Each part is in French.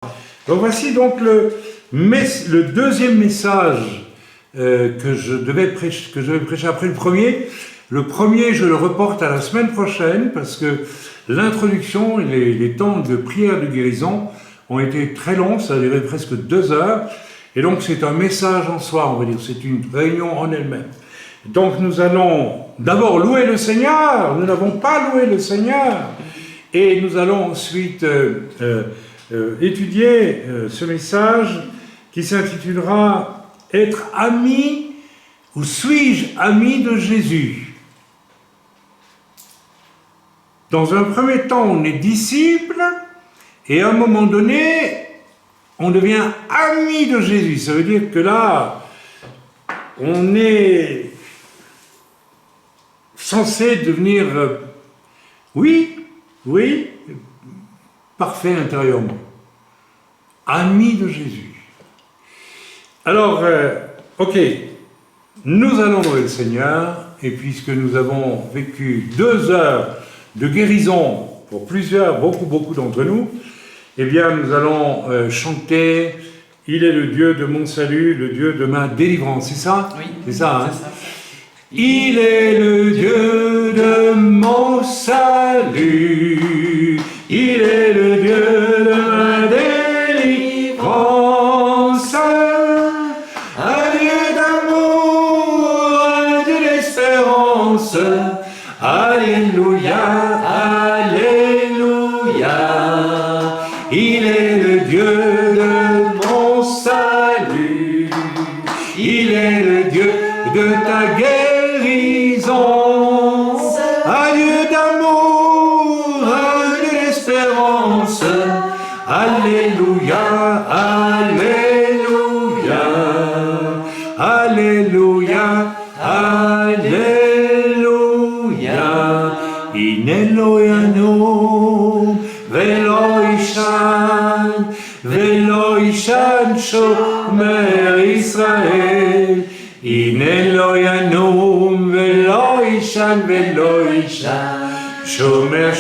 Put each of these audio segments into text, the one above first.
Donc voici donc le deuxième message que je devais prêcher après le premier. Le premier, je le reporte à la semaine prochaine parce que l'introduction et les temps de prière de guérison ont été très longs, ça a duré presque 2 heures. Et donc c'est un message en soi, on va dire, c'est une réunion en elle-même. Donc nous allons d'abord louer le Seigneur, nous n'avons pas loué le Seigneur. Et nous allons ensuite étudier ce message qui s'intitulera « Être ami ou suis-je ami de Jésus ?» Dans un premier temps, on est disciple et à un moment donné, on devient ami de Jésus. Ça veut dire que là, on est censé devenir, oui, parfait intérieurement. Ami de Jésus. Alors, ok, nous allons louer le Seigneur, et puisque nous avons vécu 2 heures de guérison pour beaucoup d'entre nous, eh bien nous allons chanter « Il est le Dieu de mon salut, le Dieu de ma délivrance ». C'est ça? Oui. C'est ça, hein? C'est ça. Il est le Dieu de mon salut, il est le Dieu de ma délivrance, un Dieu d'amour, un Dieu d'espérance, alléluia, alléluia, il est le Dieu de mon salut, il est le Dieu de ta guérison, un Dieu d'amour, un Dieu d'espérance, alléluia, alléluia, alléluia, alléluia, in Elohim, velo ishan shomer Israel, in Elohim, velo ishan, shomer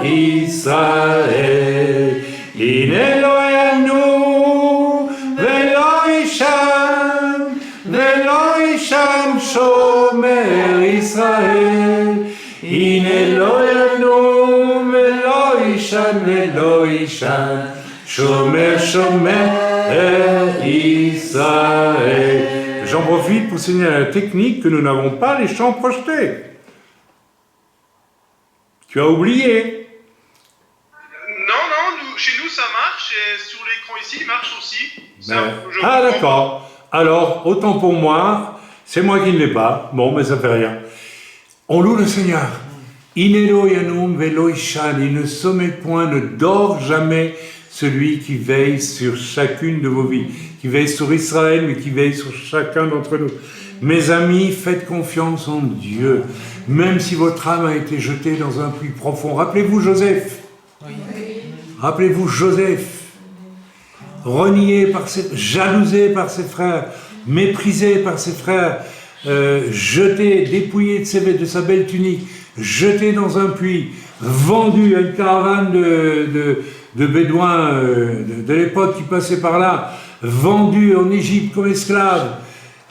Israel, in Elohim, velo ishan, shomer Israel, in Elohim, velo ishan, shomer Israël. J'en profite pour signaler la technique que nous n'avons pas les chants projetés. Tu as oublié? Non, chez nous ça marche, et sur l'écran ici il marche aussi. Ah d'accord. Alors, autant pour moi, c'est moi qui ne l'ai pas. Bon, mais ça fait rien. On loue le Seigneur. In Elohim velo ishan, il ne sommeille point, ne dort jamais celui qui veille sur chacune de vos vies, qui veille sur Israël, mais qui veille sur chacun d'entre nous. Mes amis, faites confiance en Dieu, même si votre âme a été jetée dans un puits profond. Rappelez-vous Joseph. Oui. Rappelez-vous Joseph, renié jalousé par ses frères, méprisé par ses frères, jeté, dépouillé de sa belle tunique, jeté dans un puits, vendu à une caravane de Bédouins de l'époque qui passaient par là, vendu en Égypte comme esclave.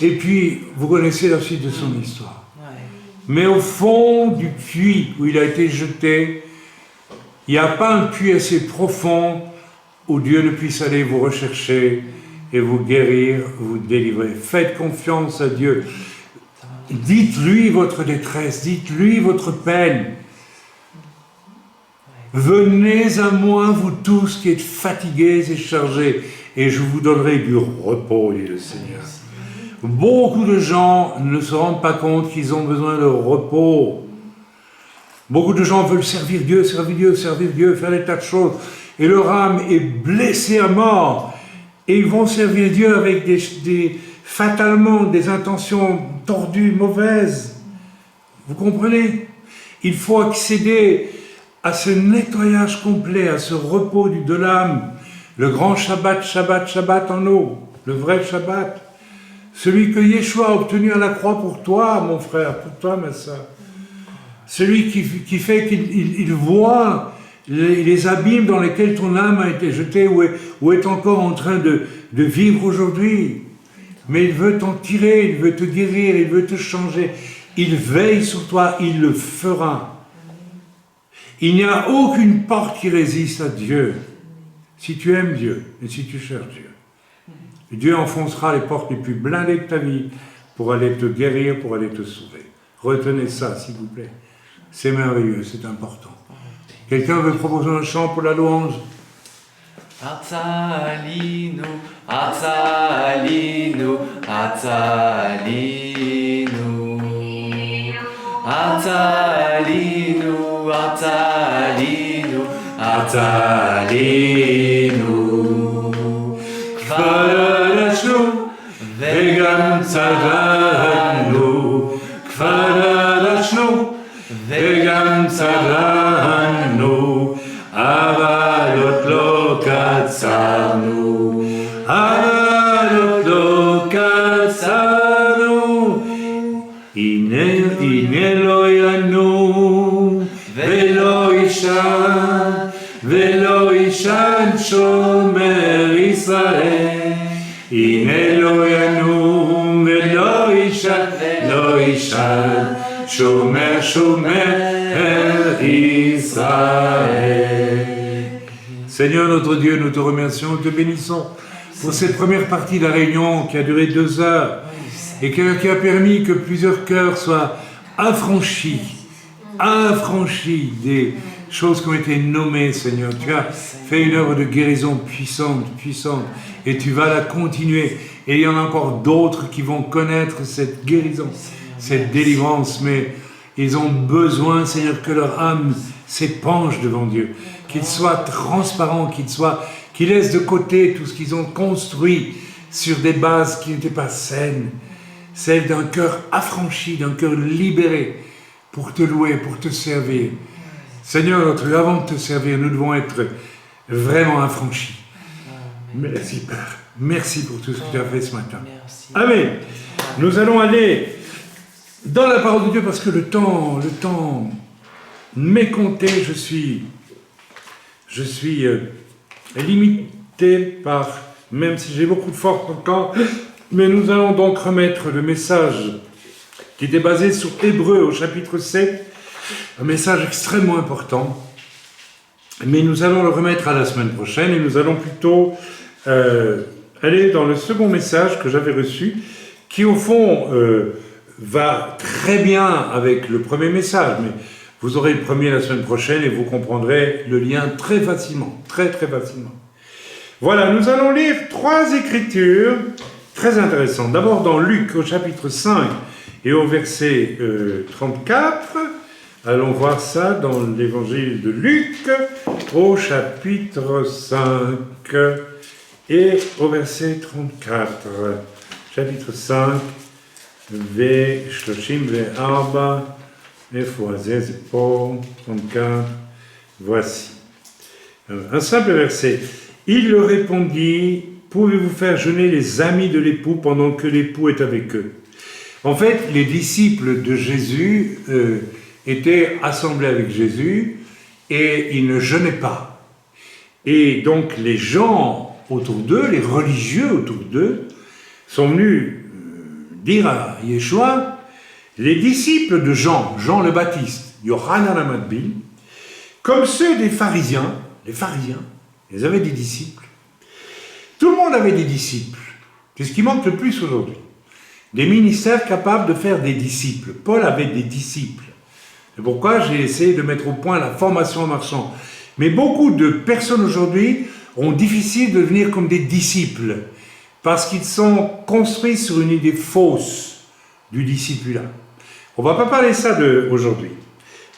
Et puis, vous connaissez la suite de son histoire. Ouais. Mais au fond du puits où il a été jeté, il n'y a pas un puits assez profond où Dieu ne puisse aller vous rechercher et vous guérir, vous délivrer. Faites confiance à Dieu. Dites-lui votre détresse, dites-lui votre peine. Venez à moi, vous tous qui êtes fatigués et chargés, et je vous donnerai du repos, dit le Seigneur. Beaucoup de gens ne se rendent pas compte qu'ils ont besoin de repos. Beaucoup de gens veulent servir Dieu, faire des tas de choses, et leur âme est blessée à mort. Et ils vont servir Dieu avec fatalement des intentions tordues, mauvaises. Vous comprenez? Il faut accéder à ce nettoyage complet, à ce repos de l'âme, le grand Shabbat en eau, le vrai Shabbat, celui que Yeshua a obtenu à la croix pour toi, mon frère, pour toi, ma soeur, celui qui fait qu'il voit les abîmes dans lesquels ton âme a été jetée ou est encore en train de vivre aujourd'hui. Mais il veut t'en tirer, il veut te guérir, il veut te changer. Il veille sur toi, il le fera. Il n'y a aucune porte qui résiste à Dieu. Si tu aimes Dieu et si tu cherches Dieu, Dieu enfoncera les portes les plus blindées de ta vie pour aller te guérir, pour aller te sauver. Retenez ça, s'il vous plaît. C'est merveilleux, c'est important. Quelqu'un veut proposer un chant pour la louange? Atzalinu, Atzalinu, Atzalinu, Atzalinu, Atzalinu, Atzalinu, Kvarashnu, vegam tzaranu, Kvarashnu, vegam tzaranu, avalot lo katsanu, avalot lo katsanu, ine lo yanu, velo ishan shomer Israel, ine lo yanu, velo ishan shomer Israël. Seigneur notre Dieu, nous te remercions, nous te bénissons pour cette première partie de la réunion qui a duré 2 heures et qui a permis que plusieurs cœurs soient affranchis des choses qui ont été nommées, Seigneur. Tu as fait une œuvre de guérison puissante, et tu vas la continuer. Et il y en a encore d'autres qui vont connaître cette guérison, cette délivrance, mais ils ont besoin, Seigneur, que leur âme s'épanche devant Dieu, qu'ils soient transparents, qu'ils laissent de côté tout ce qu'ils ont construit sur des bases qui n'étaient pas saines, celles d'un cœur affranchi, d'un cœur libéré, pour te louer, pour te servir. Seigneur, avant de te servir, nous devons être vraiment affranchis. Merci, Père. Merci pour tout ce que tu as fait ce matin. Amen. Nous allons aller dans la parole de Dieu parce que le temps m'est compté. Je suis limité par, même si j'ai beaucoup de force encore, mais nous allons donc remettre le message qui était basé sur Hébreux au chapitre 7, un message extrêmement important, mais nous allons le remettre à la semaine prochaine et nous allons plutôt aller dans le second message que j'avais reçu, qui au fond va très bien avec le premier message, mais vous aurez le premier la semaine prochaine et vous comprendrez le lien très facilement, très facilement. Voilà, nous allons lire 3 écritures très intéressantes. D'abord dans Luc au chapitre 5 et au verset 34. Allons voir ça dans l'évangile de Luc au chapitre 5 et au verset 34. Chapitre 5, ו-34, איפה זה? זה פה, 34, voici. Un simple verset. Il leur répondit, pouvez-vous faire jeûner les amis de l'époux pendant que l'époux est avec eux? En fait, les disciples de Jésus étaient assemblés avec Jésus et ils ne jeûnaient pas. Et donc les gens autour d'eux, les religieux autour d'eux, sont venus dire à Yeshua, les disciples de Jean le Baptiste, Yohanan HaMatbil, comme ceux des pharisiens, ils avaient des disciples. Tout le monde avait des disciples. C'est ce qui manque le plus aujourd'hui. Des ministères capables de faire des disciples. Paul avait des disciples. C'est pourquoi j'ai essayé de mettre au point la formation marchand. Mais beaucoup de personnes aujourd'hui ont difficile de devenir comme des disciples parce qu'ils sont construits sur une idée fausse du discipulat. On ne va pas parler ça aujourd'hui,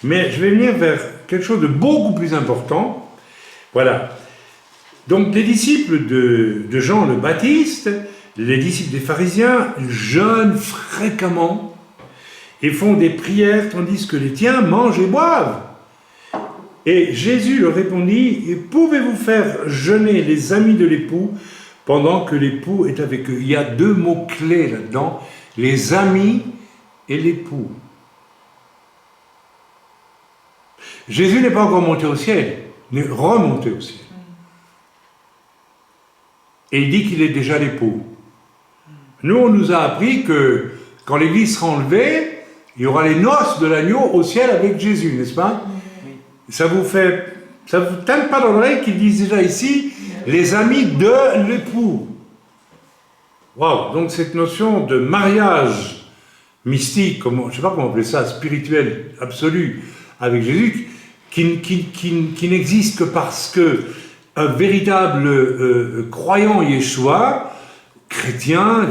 mais je vais venir vers quelque chose de beaucoup plus important. Voilà. Donc les disciples de Jean le Baptiste, les disciples des pharisiens, jeûnent fréquemment et font des prières tandis que les tiens mangent et boivent. Et Jésus leur répondit, pouvez-vous faire jeûner les amis de l'époux pendant que l'époux est avec eux? Il y a 2 mots-clés là-dedans, les amis et l'époux. Jésus n'est pas encore monté au ciel, n'est remonté au ciel. Et il dit qu'il est déjà l'époux. Nous, on nous a appris que quand l'Église sera enlevée, il y aura les noces de l'agneau au ciel avec Jésus, n'est-ce pas? Ça vous tente pas dans l'oreille qu'ils disent déjà ici, les amis de l'époux. Waouh! Donc cette notion de mariage mystique, je ne sais pas comment appeler ça, spirituel, absolu, avec Jésus, qui n'existe que parce que un véritable croyant Yeshua, chrétien,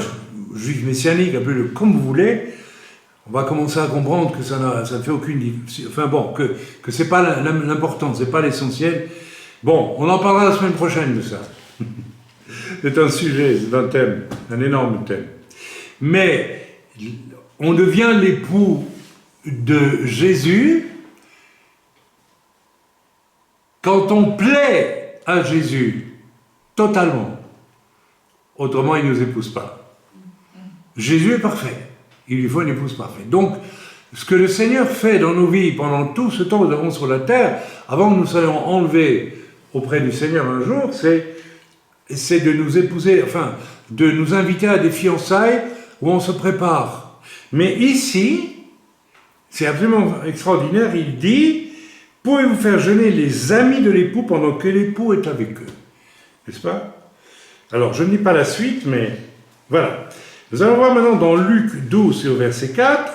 juif messianique, appelez-le comme vous voulez, on va commencer à comprendre que ça ne fait aucune différence. Enfin bon, que c'est pas l'important, c'est pas l'essentiel. Bon, on en parlera la semaine prochaine de ça. C'est un sujet, c'est un thème, un énorme thème. Mais on devient l'époux de Jésus quand on plaît à Jésus totalement. Autrement, il ne nous épouse pas. Jésus est parfait. Il lui faut une épouse parfaite. Donc, ce que le Seigneur fait dans nos vies pendant tout ce temps que nous avons sur la terre, avant que nous soyons enlevés auprès du Seigneur un jour, c'est de nous épouser, enfin, de nous inviter à des fiançailles où on se prépare. Mais ici, c'est absolument extraordinaire, il dit, pouvez-vous faire jeûner les amis de l'époux pendant que l'époux est avec eux? N'est-ce pas? Alors, je ne dis pas la suite, mais voilà. Nous allons voir maintenant dans Luc 12 et au verset 4,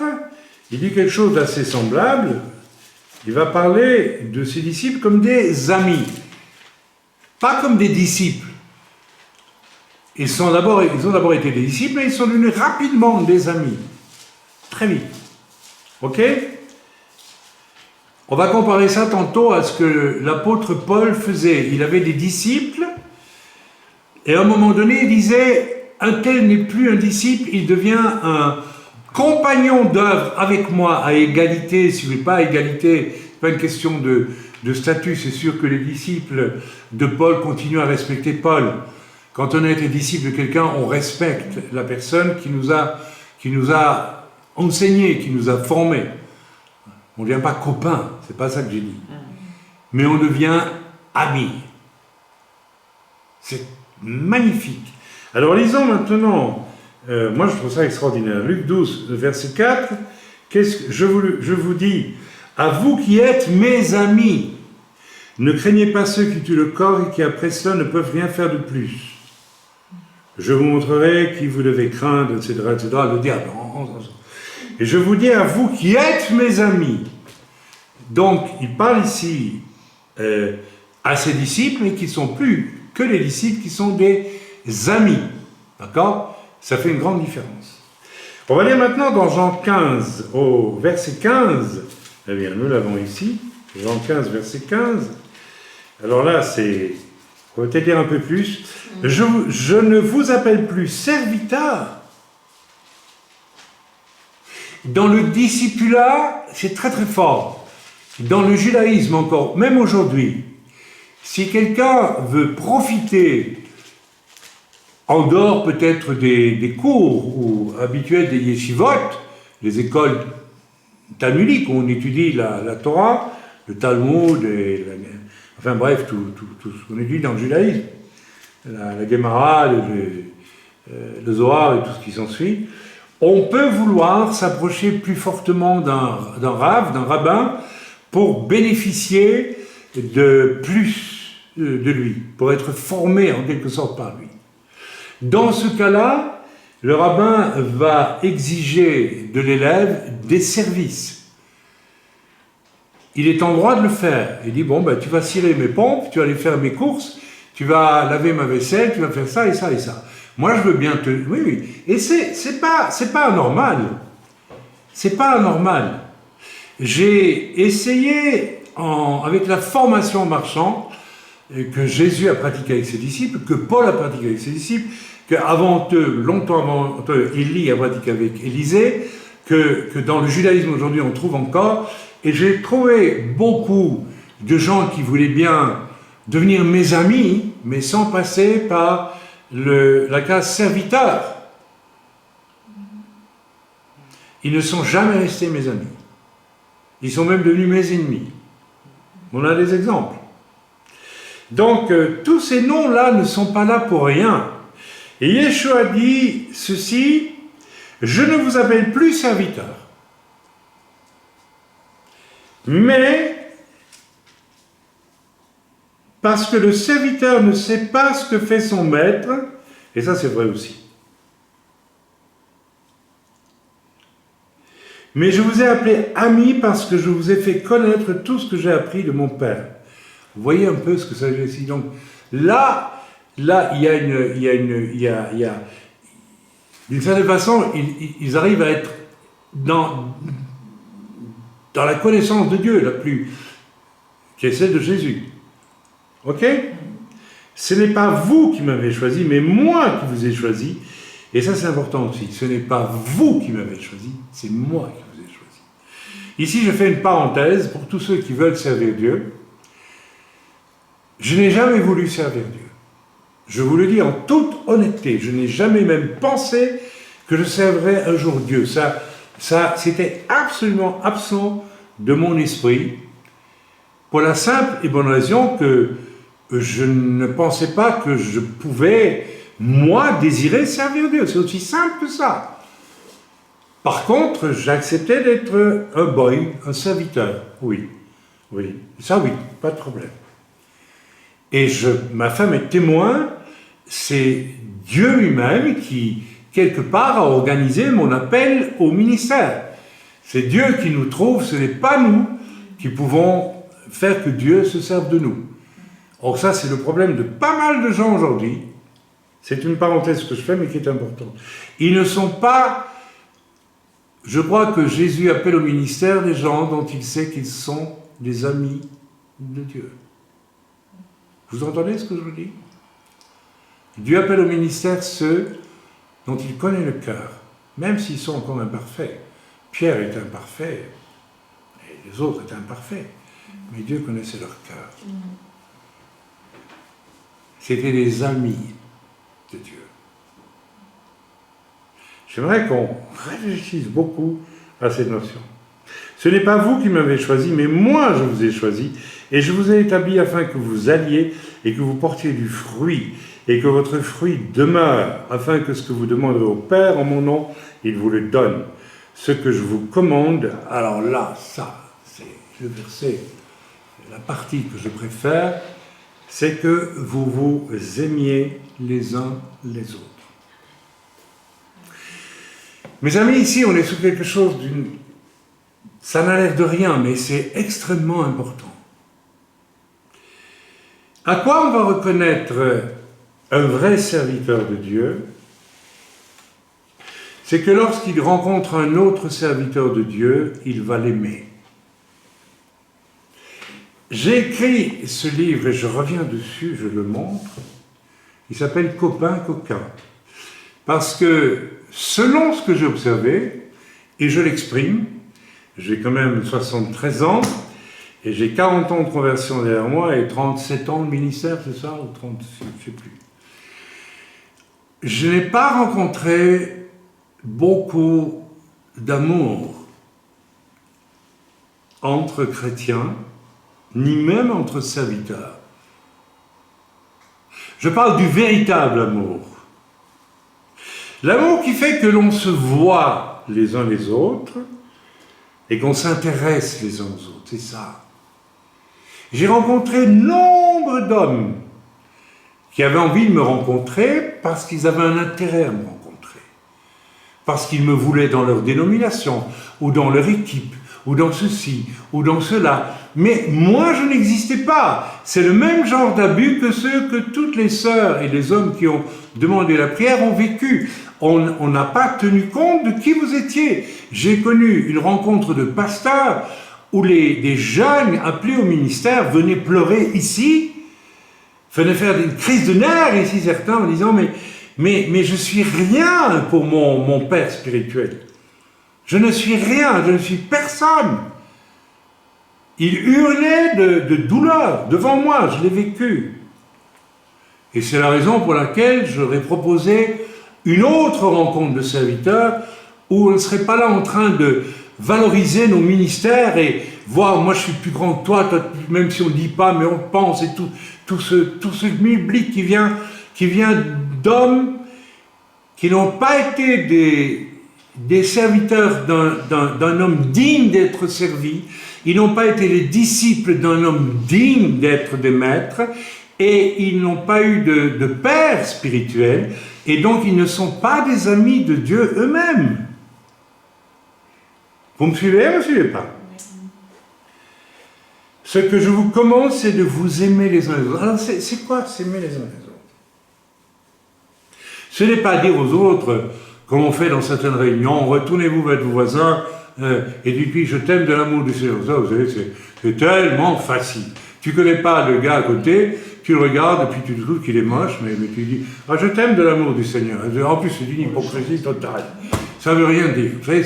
il dit quelque chose d'assez semblable. Il va parler de ses disciples comme des amis, pas comme des disciples. Ils ont d'abord été des disciples, mais ils sont devenus rapidement des amis. Très vite. Ok? On va comparer ça tantôt à ce que l'apôtre Paul faisait. Il avait des disciples, et à un moment donné, il disait, un tel n'est plus un disciple, il devient un compagnon d'œuvre avec moi à égalité, si vous ne voulez pas à égalité, c'est pas une question de statut, c'est sûr que les disciples de Paul continuent à respecter Paul. Quand on est disciple de quelqu'un, on respecte la personne qui nous a enseigné, qui nous a formés. On ne devient pas copain, c'est pas ça que j'ai dit. Mais on devient ami. C'est magnifique. Alors lisons maintenant, moi je trouve ça extraordinaire, Luc 12, verset 4, je vous dis, à vous qui êtes mes amis, ne craignez pas ceux qui tuent le corps et qui après cela ne peuvent rien faire de plus. Je vous montrerai qui vous devez craindre, etc., le diable. Et je vous dis à vous qui êtes mes amis. Donc, il parle ici à ses disciples, mais qui ne sont plus que les disciples, qui sont des amis. D'accord? Ça fait une grande différence. On va lire maintenant dans Jean 15, au verset 15. Eh bien, nous l'avons ici. Jean 15, verset 15. Alors là, on va peut-être lire un peu plus. Je ne vous appelle plus serviteur. Dans le discipulat, c'est très très fort. Dans le judaïsme encore, même aujourd'hui, si quelqu'un veut profiter, en dehors peut-être des cours ou habituels des yeshivot, les écoles talmudiques où on étudie la Torah, le Talmud, enfin bref, tout ce qu'on étudie dans le judaïsme, la Gemara, le Zohar et tout ce qui s'ensuit, on peut vouloir s'approcher plus fortement d'un rabbin, pour bénéficier de plus de lui, pour être formé en quelque sorte par lui. Dans ce cas-là, le rabbin va exiger de l'élève des services. Il est en droit de le faire. Il dit, bon, ben, tu vas cirer mes pompes, tu vas aller faire mes courses, tu vas laver ma vaisselle, tu vas faire ça et ça et ça. Moi, je veux bien te... Oui, oui. Et c'est pas anormal. C'est pas anormal. J'ai essayé, avec la formation marchande, que Jésus a pratiqué avec ses disciples, que Paul a pratiqué avec ses disciples, qu'avant eux, longtemps avant eux, Élie a pratiqué avec Élisée, que dans le judaïsme aujourd'hui on trouve encore, et j'ai trouvé beaucoup de gens qui voulaient bien devenir mes amis, mais sans passer par la case serviteur. Ils ne sont jamais restés mes amis. Ils sont même devenus mes ennemis. On a des exemples. Donc, tous ces noms-là ne sont pas là pour rien. Et Yeshua dit ceci, « Je ne vous appelle plus serviteur, mais parce que le serviteur ne sait pas ce que fait son maître, et ça c'est vrai aussi. Mais je vous ai appelé ami parce que je vous ai fait connaître tout ce que j'ai appris de mon Père. » Vous voyez un peu ce que ça veut dire. Donc là, il y a d'une certaine façon, ils arrivent à être dans la connaissance de Dieu la plus, qui est celle de Jésus. Ok? Ce n'est pas vous qui m'avez choisi, mais moi qui vous ai choisi. Et ça, c'est important aussi. Ce n'est pas vous qui m'avez choisi, c'est moi qui vous ai choisi. Ici, je fais une parenthèse pour tous ceux qui veulent servir Dieu. Je n'ai jamais voulu servir Dieu. Je vous le dis en toute honnêteté, je n'ai jamais même pensé que je servirais un jour Dieu. Ça c'était absolument absent de mon esprit, pour la simple et bonne raison que je ne pensais pas que je pouvais, moi, désirer servir Dieu. C'est aussi simple que ça. Par contre, j'acceptais d'être un boy, un serviteur. Oui, ça oui, pas de problème. Et ma femme est témoin, c'est Dieu lui-même qui, quelque part, a organisé mon appel au ministère. C'est Dieu qui nous trouve, ce n'est pas nous qui pouvons faire que Dieu se serve de nous. Or ça, c'est le problème de pas mal de gens aujourd'hui. C'est une parenthèse que je fais, mais qui est importante. Ils ne sont pas... Je crois que Jésus appelle au ministère des gens dont il sait qu'ils sont des amis de Dieu. Vous entendez ce que je vous dis? Dieu appelle au ministère ceux dont il connaît le cœur, même s'ils sont encore imparfaits. Pierre est imparfait, et les autres étaient imparfaits, mais Dieu connaissait leur cœur. C'était des amis de Dieu. J'aimerais qu'on réfléchisse beaucoup à cette notion. Ce n'est pas vous qui m'avez choisi, mais moi je vous ai choisi, et je vous ai établi afin que vous alliez et que vous portiez du fruit, et que votre fruit demeure, afin que ce que vous demanderez au Père en mon nom, il vous le donne. Ce que je vous commande, alors là, ça, c'est le verset, la partie que je préfère, c'est que vous vous aimiez les uns les autres. Mes amis, ici, on est sur quelque chose d'une... Ça n'a l'air de rien, mais c'est extrêmement important. À quoi on va reconnaître un vrai serviteur de Dieu? C'est que lorsqu'il rencontre un autre serviteur de Dieu, il va l'aimer. J'ai écrit ce livre, et je reviens dessus, je le montre. Il s'appelle « Copain coquin ». Parce que, selon ce que j'ai observé, et je l'exprime, j'ai quand même 73 ans, et j'ai 40 ans de conversion derrière moi, et 37 ans de ministère, c'est ça? Ou 36, je ne sais plus. Je n'ai pas rencontré beaucoup d'amour entre chrétiens, ni même entre serviteurs. Je parle du véritable amour. L'amour qui fait que l'on se voit les uns les autres et qu'on s'intéresse les uns aux autres, c'est ça. J'ai rencontré nombre d'hommes qui avaient envie de me rencontrer parce qu'ils avaient un intérêt à me rencontrer. Parce qu'ils me voulaient dans leur dénomination, ou dans leur équipe, ou dans ceci, ou dans cela. Mais moi, je n'existais pas. C'est le même genre d'abus que ceux que toutes les sœurs et les hommes qui ont demandé la prière ont vécu. On n'a pas tenu compte de qui vous étiez. J'ai connu une rencontre de pasteurs où des jeunes appelés au ministère venaient pleurer ici, venaient faire une crise de nerfs ici, certains, en disant mais je suis rien pour mon père spirituel. Je ne suis rien, je ne suis personne. Il hurlait de douleur devant moi, je l'ai vécu. Et c'est la raison pour laquelle j'aurais proposé une autre rencontre de serviteurs où on ne serait pas là en train de valoriser nos ministères et voir, moi je suis plus grand que toi, même si on ne dit pas, mais on pense, et tout ce public qui vient d'hommes qui n'ont pas été des serviteurs d'un homme digne d'être servi, ils n'ont pas été les disciples d'un homme digne d'être des maîtres, et ils n'ont pas eu de père spirituel, et donc ils ne sont pas des amis de Dieu eux-mêmes. Vous me suivez ou vous ne me suivez pas? Ce que je vous commande, c'est de vous aimer les uns les autres. Alors c'est quoi s'aimer les uns les autres? Ce n'est pas dire aux autres, comme on fait dans certaines réunions, retournez-vous vers vos voisins et dites-lui je t'aime de l'amour du Seigneur. Ça, vous savez, c'est tellement facile. Tu ne connais pas le gars à côté, tu le regardes et puis tu trouves qu'il est moche, mais tu dis ah, je t'aime de l'amour du Seigneur. En plus, c'est une hypocrisie totale. Ça ne veut rien dire. Vous savez,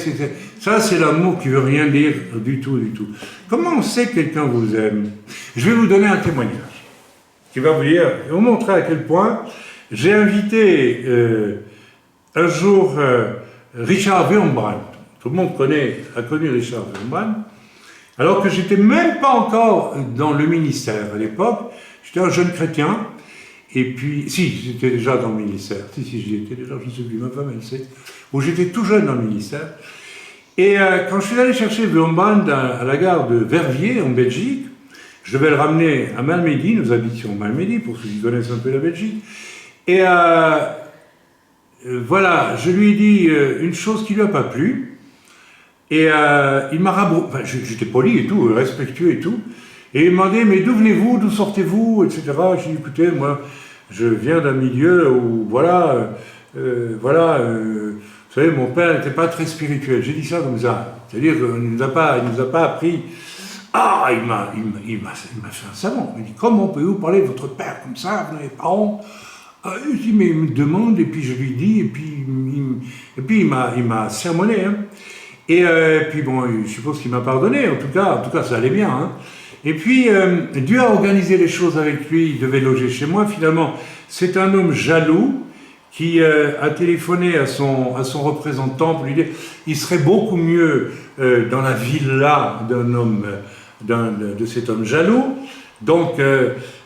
ça, c'est l'amour qui ne veut rien dire du tout, du tout. Comment on sait que quelqu'un vous aime? Je vais vous donner un témoignage qui va vous montrer à quel point j'ai invité un jour Richard Wurmbrand. Tout le monde a connu Richard Wurmbrand. Alors que j'étais même pas encore dans le ministère à l'époque. J'étais un jeune chrétien. Et puis, si, j'étais déjà dans le ministère. Si, j'y étais déjà, je ne sais plus, ma femme, elle sait. Où j'étais tout jeune dans le ministère. Et quand je suis allé chercher Wurmbrand à la gare de Verviers, en Belgique, je devais le ramener à Malmedy, nous habitions Malmedy, pour ceux qui connaissent un peu la Belgique. Et voilà, je lui ai dit une chose qui ne lui a pas plu. Et il m'a rabroué, enfin, j'étais poli et tout, respectueux et tout. Et il m'a demandé, mais d'où venez-vous, d'où sortez-vous, etc. J'ai dit, écoutez, moi, je viens d'un milieu où, voilà, vous savez, mon père n'était pas très spirituel. J'ai dit ça comme ça. C'est-à-dire qu'il ne nous a pas appris. Ah, il m'a fait un savon. Il m'a dit, comment pouvez-vous parler de votre père comme ça, vous n'avez pas honte? Je dis, mais il me demande, et puis je lui dis, et puis il m'a sermonné. Hein. Et puis bon, je suppose qu'il m'a pardonné, en tout cas ça allait bien. Hein. Et puis, Dieu a organisé les choses avec lui, il devait loger chez moi. Finalement, c'est un homme jaloux qui a téléphoné à son représentant pour lui dire il serait beaucoup mieux dans la villa de cet homme jaloux. Donc,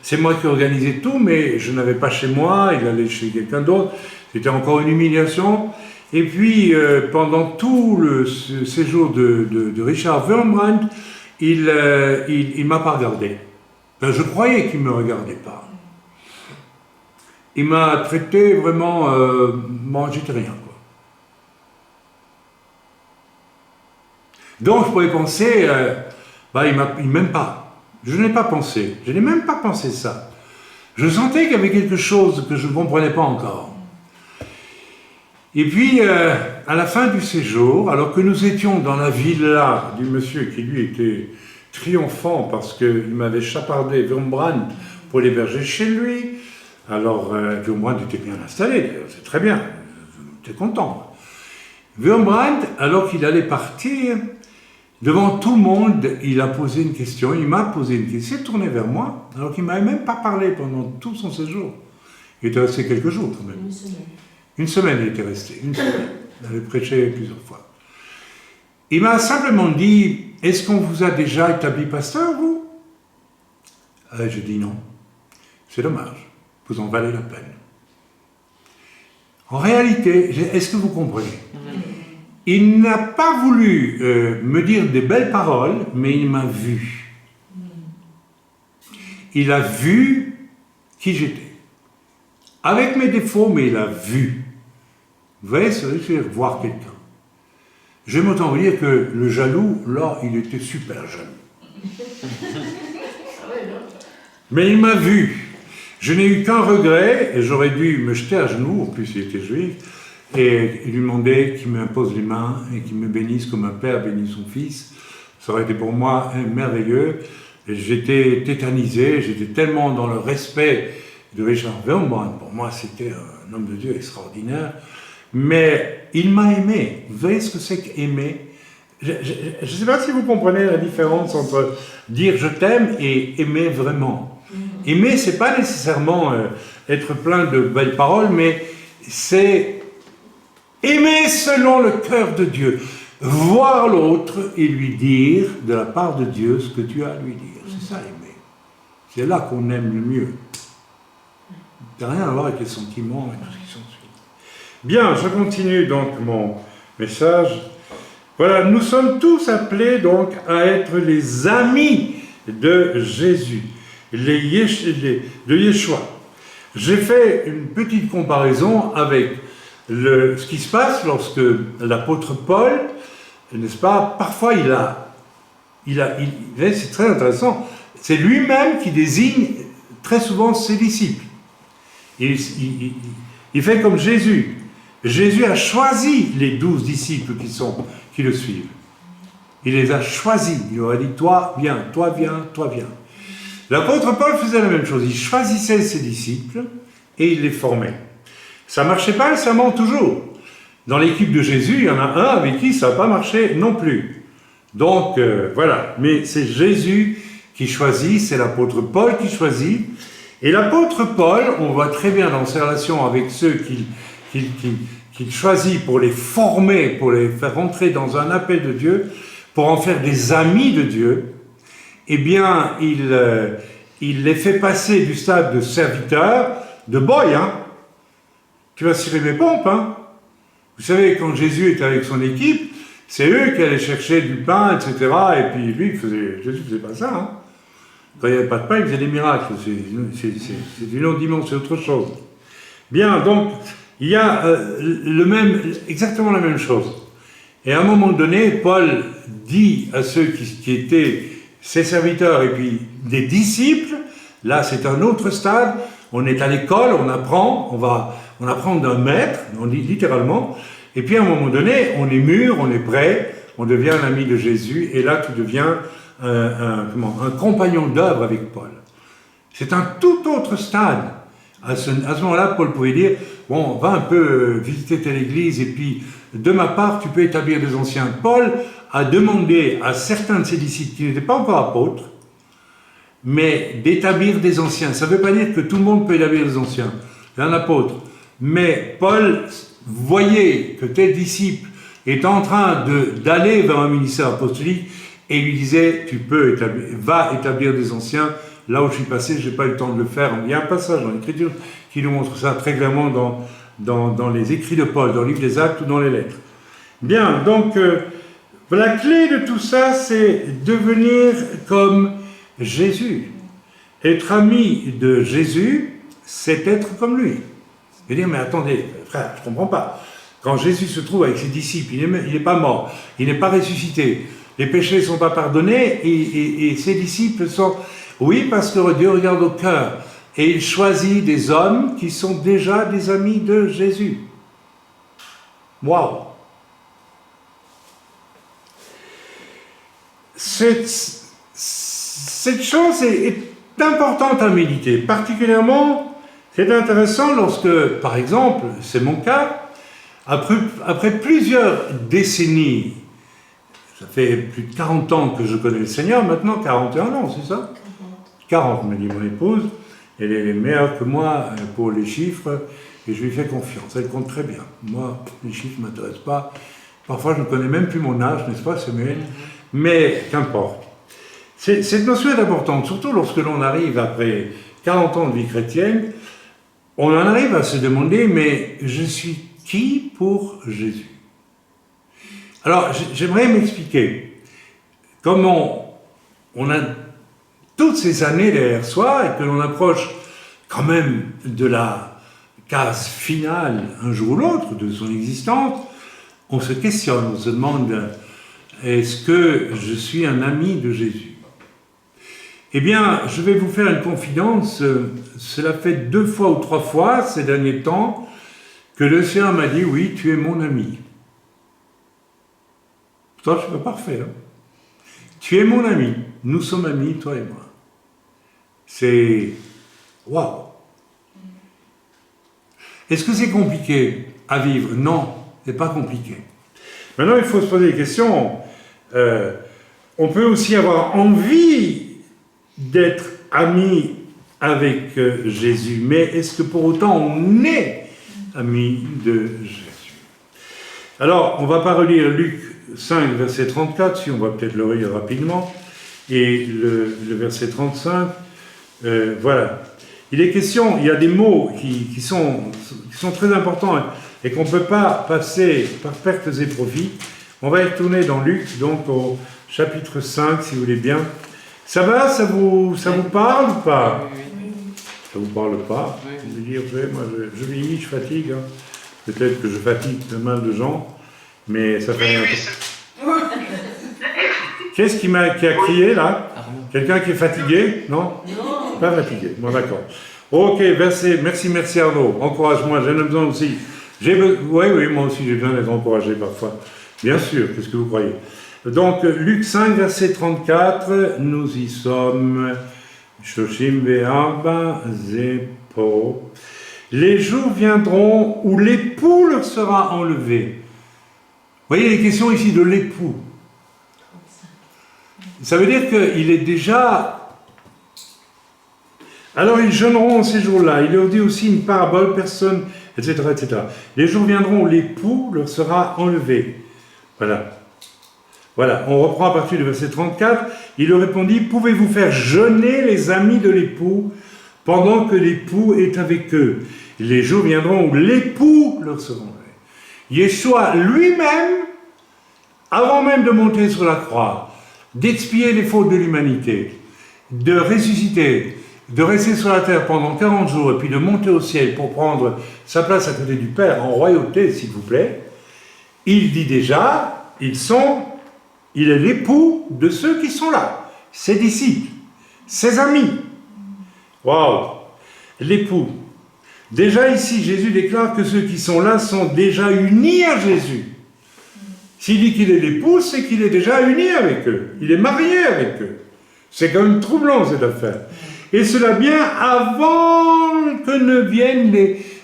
c'est moi qui organisais tout, mais je n'avais pas chez moi, il allait chez quelqu'un d'autre. C'était encore une humiliation. Et puis, pendant tout le séjour de Richard Wurmbrand, il ne m'a pas regardé. Ben, je croyais qu'il ne me regardait pas. Il m'a traité vraiment... bon, j'étais rien, quoi. Donc, je pouvais penser... il m'aime pas. Je n'ai pas pensé. Je n'ai même pas pensé ça. Je sentais qu'il y avait quelque chose que je ne comprenais pas encore. Et puis, à la fin du séjour, alors que nous étions dans la villa du monsieur qui, lui, était triomphant parce qu'il m'avait chapardé Wurmbrand pour l'héberger chez lui, alors Wurmbrand était bien installé, c'est très bien, j'étais content. Wurmbrand, alors qu'il allait partir, devant tout le monde, il m'a posé une question, il s'est tourné vers moi, alors qu'il ne m'avait même pas parlé pendant tout son séjour. Il était resté quelques jours quand même. Une semaine il était resté, une semaine. Il avait prêché plusieurs fois. Il m'a simplement dit, est-ce qu'on vous a déjà établi pasteur, vous? Je dis non. C'est dommage, vous en valez la peine. En réalité, est-ce que vous comprenez? Il n'a pas voulu me dire des belles paroles, mais il m'a vu. Il a vu qui j'étais. Avec mes défauts, mais il a vu. Vous voyez, c'est réussir à voir quelqu'un. J'aime autant vous dire que le jaloux, là, il était super jaloux. Mais il m'a vu. Je n'ai eu qu'un regret, et j'aurais dû me jeter à genoux, en plus il était juif, et lui demander qu'il m'impose les mains et qu'il me bénisse comme un père bénit son fils. Ça aurait été pour moi merveilleux. J'étais tétanisé, j'étais tellement dans le respect de Richard Wurmbrand. Pour moi, c'était un homme de Dieu extraordinaire. Mais il m'a aimé. Vous voyez ce que c'est qu'aimer? Je ne sais pas si vous comprenez la différence entre dire je t'aime et aimer vraiment. Aimer, ce n'est pas nécessairement être plein de belles paroles, mais c'est aimer selon le cœur de Dieu. voir l'autre et lui dire de la part de Dieu ce que tu as à lui dire. C'est ça aimer. C'est là qu'on aime le mieux. Ça n'a rien à voir avec les sentiments et tout ce qui s'ensuit. Bien, je continue donc mon message. Voilà, nous sommes tous appelés donc à être les amis de Jésus, de Yeshua. J'ai fait une petite comparaison avec ce qui se passe lorsque l'apôtre Paul, n'est-ce pas, parfois c'est très intéressant, c'est lui-même qui désigne très souvent ses disciples. Il fait comme Jésus. Jésus a choisi les 12 disciples qui le suivent. Il les a choisis. Il leur a dit, toi, viens, toi, viens, toi, viens. L'apôtre Paul faisait la même chose. Il choisissait ses disciples et il les formait. Ça ne marchait pas nécessairement toujours. Dans l'équipe de Jésus, il y en a un avec qui ça n'a pas marché non plus. Donc, voilà. Mais c'est Jésus qui choisit, c'est l'apôtre Paul qui choisit. Et l'apôtre Paul, on voit très bien dans ses relations avec ceux qu'il choisit pour les former, pour les faire rentrer dans un appel de Dieu, pour en faire des amis de Dieu, eh bien, il les fait passer du stade de serviteur, de boy, hein. Tu vas cirer mes pompes, hein. Vous savez, quand Jésus était avec son équipe, c'est eux qui allaient chercher du pain, etc. Et puis lui, Jésus ne faisait pas ça, hein. Quand il n'y avait pas de pain, il faisait des miracles. C'est une autre dimension, c'est autre chose. Bien, donc, il y a exactement la même chose. Et à un moment donné, Paul dit à ceux qui étaient ses serviteurs et puis des disciples, là c'est un autre stade, on est à l'école, on apprend d'un maître, on dit littéralement, et puis à un moment donné, on est mûr, on est prêt, on devient un ami de Jésus, et là tu deviens un compagnon d'œuvre avec Paul. C'est un tout autre stade. À ce moment-là, Paul pouvait dire, bon, va un peu visiter telle église, et puis, de ma part, tu peux établir des anciens. Paul a demandé à certains de ses disciples, qui n'étaient pas encore apôtres, mais d'établir des anciens. Ça ne veut pas dire que tout le monde peut établir des anciens. C'est un apôtre. Mais Paul voyait que tel disciple est en train d'aller vers un ministère apostolique, et lui disait, va établir des anciens. Là où je suis passé, je n'ai pas eu le temps de le faire. Il y a un passage dans l'Écriture qui nous montre ça très clairement dans les écrits de Paul, dans le livre des Actes ou dans les lettres. Bien, donc, la clé de tout ça, c'est devenir comme Jésus. Être ami de Jésus, c'est être comme lui. Je veux dire, mais attendez, frère, je ne comprends pas. Quand Jésus se trouve avec ses disciples, il n'est pas mort, il n'est pas ressuscité, les péchés ne sont pas pardonnés, et ses disciples sont... Oui, parce que Dieu regarde au cœur, et il choisit des hommes qui sont déjà des amis de Jésus. Waouh! Cette chose est importante à méditer. Particulièrement, c'est intéressant lorsque, par exemple, c'est mon cas, après plusieurs décennies, ça fait plus de 40 ans que je connais le Seigneur, maintenant 41 ans, c'est ça? 40, me dit mon épouse. Elle est meilleure que moi pour les chiffres, et je lui fais confiance. Elle compte très bien. Moi, les chiffres ne m'intéressent pas. Parfois, je ne connais même plus mon âge, n'est-ce pas, Samuel? Mais qu'importe. Cette notion est importante, surtout lorsque l'on arrive après 40 ans de vie chrétienne, on en arrive à se demander, mais je suis qui pour Jésus? Alors, j'aimerais m'expliquer comment on a toutes ces années derrière soi et que l'on approche quand même de la case finale un jour ou l'autre de son existence, on se questionne, on se demande, est-ce que je suis un ami de Jésus? Eh bien, je vais vous faire une confidence, cela fait 2 fois ou 3 fois ces derniers temps que le Seigneur m'a dit, oui, tu es mon ami. Toi, je ne suis pas parfait. Hein? Tu es mon ami. Nous sommes amis, toi et moi. C'est... Waouh! Est-ce que c'est compliqué à vivre? Non, ce n'est pas compliqué. Maintenant, il faut se poser des questions. On peut aussi avoir envie d'être ami avec Jésus, mais est-ce que pour autant on est ami de Jésus? Alors, on ne va pas relire Luc 5, verset 34, si on va peut-être le lire rapidement, et le verset 35, voilà. Il est question, il y a des mots qui sont très importants et qu'on ne peut pas passer par pertes et profits. On va y retourner dans Luc, donc au chapitre 5, si vous voulez bien. Ça va, ça vous parle ou pas? Ça vous parle pas? Je veux dire, moi je vieillis, je fatigue. Hein. Peut-être que je fatigue pas mal de gens, mais ça fait rien. Qu'est-ce qui a crié là? Quelqu'un qui est fatigué? Non? Pas fatigué. Bon, d'accord. Ok, verset. Merci Arnaud. Encourage-moi, j'en ai besoin aussi. Oui, moi aussi j'ai besoin d'être encouragé parfois. Bien sûr, qu'est-ce que vous croyez? Donc, Luc 5, verset 34, nous y sommes. Shoshim ve'arba zepo. Les jours viendront où l'époux leur sera enlevé. Vous voyez les questions ici de l'époux. Ça veut dire qu'il est déjà... Alors ils jeûneront ces jours-là. Il leur dit aussi une parabole, personne, etc., etc. Les jours viendront où l'époux leur sera enlevé. Voilà. Voilà, on reprend à partir du verset 34. Il leur répondit, pouvez-vous faire jeûner les amis de l'époux pendant que l'époux est avec eux? Les jours viendront où l'époux leur sera enlevé. Yeshua lui-même, avant même de monter sur la croix, d'expier les fautes de l'humanité, de ressusciter, de rester sur la terre pendant 40 jours et puis de monter au ciel pour prendre sa place à côté du Père en royauté, s'il vous plaît, il dit déjà, il est l'époux de ceux qui sont là, ses disciples, ses amis. Waouh! L'époux. Déjà ici, Jésus déclare que ceux qui sont là sont déjà unis à Jésus. S'il dit qu'il est l'époux, c'est qu'il est déjà uni avec eux. Il est marié avec eux. C'est quand même troublant cette affaire. Et cela bien avant que ne viennent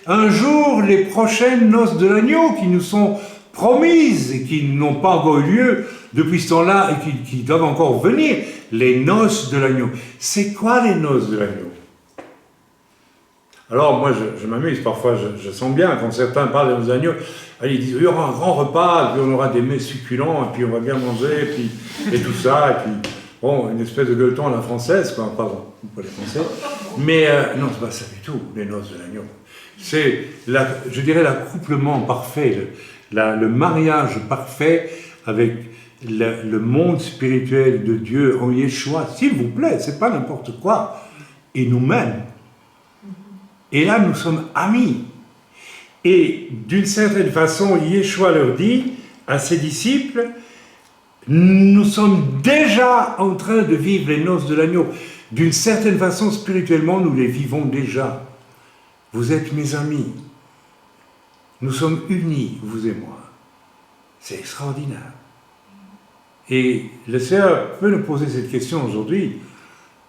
un jour les prochaines noces de l'agneau qui nous sont promises et qui n'ont pas encore eu lieu depuis ce temps-là et qui doivent encore venir. Les noces de l'agneau. C'est quoi les noces de l'agneau? Alors moi je m'amuse parfois, je sens bien quand certains parlent de nos agneaux, ils disent il y aura un grand repas, et puis on aura des mets succulents, et puis on va bien manger, et tout ça, et puis bon, une espèce de gueuleton à la française, quoi, pardon, pas les Français, mais non, c'est pas ça du tout, les noces de l'agneau. C'est, je dirais, l'accouplement parfait, le mariage parfait avec le monde spirituel de Dieu en Yeshua, s'il vous plaît, c'est pas n'importe quoi, et nous-mêmes. Et là, nous sommes amis. Et d'une certaine façon, Yeshua leur dit à ses disciples, nous sommes déjà en train de vivre les noces de l'agneau. D'une certaine façon, spirituellement, nous les vivons déjà. Vous êtes mes amis. Nous sommes unis, vous et moi. C'est extraordinaire. Et le Seigneur peut nous poser cette question aujourd'hui.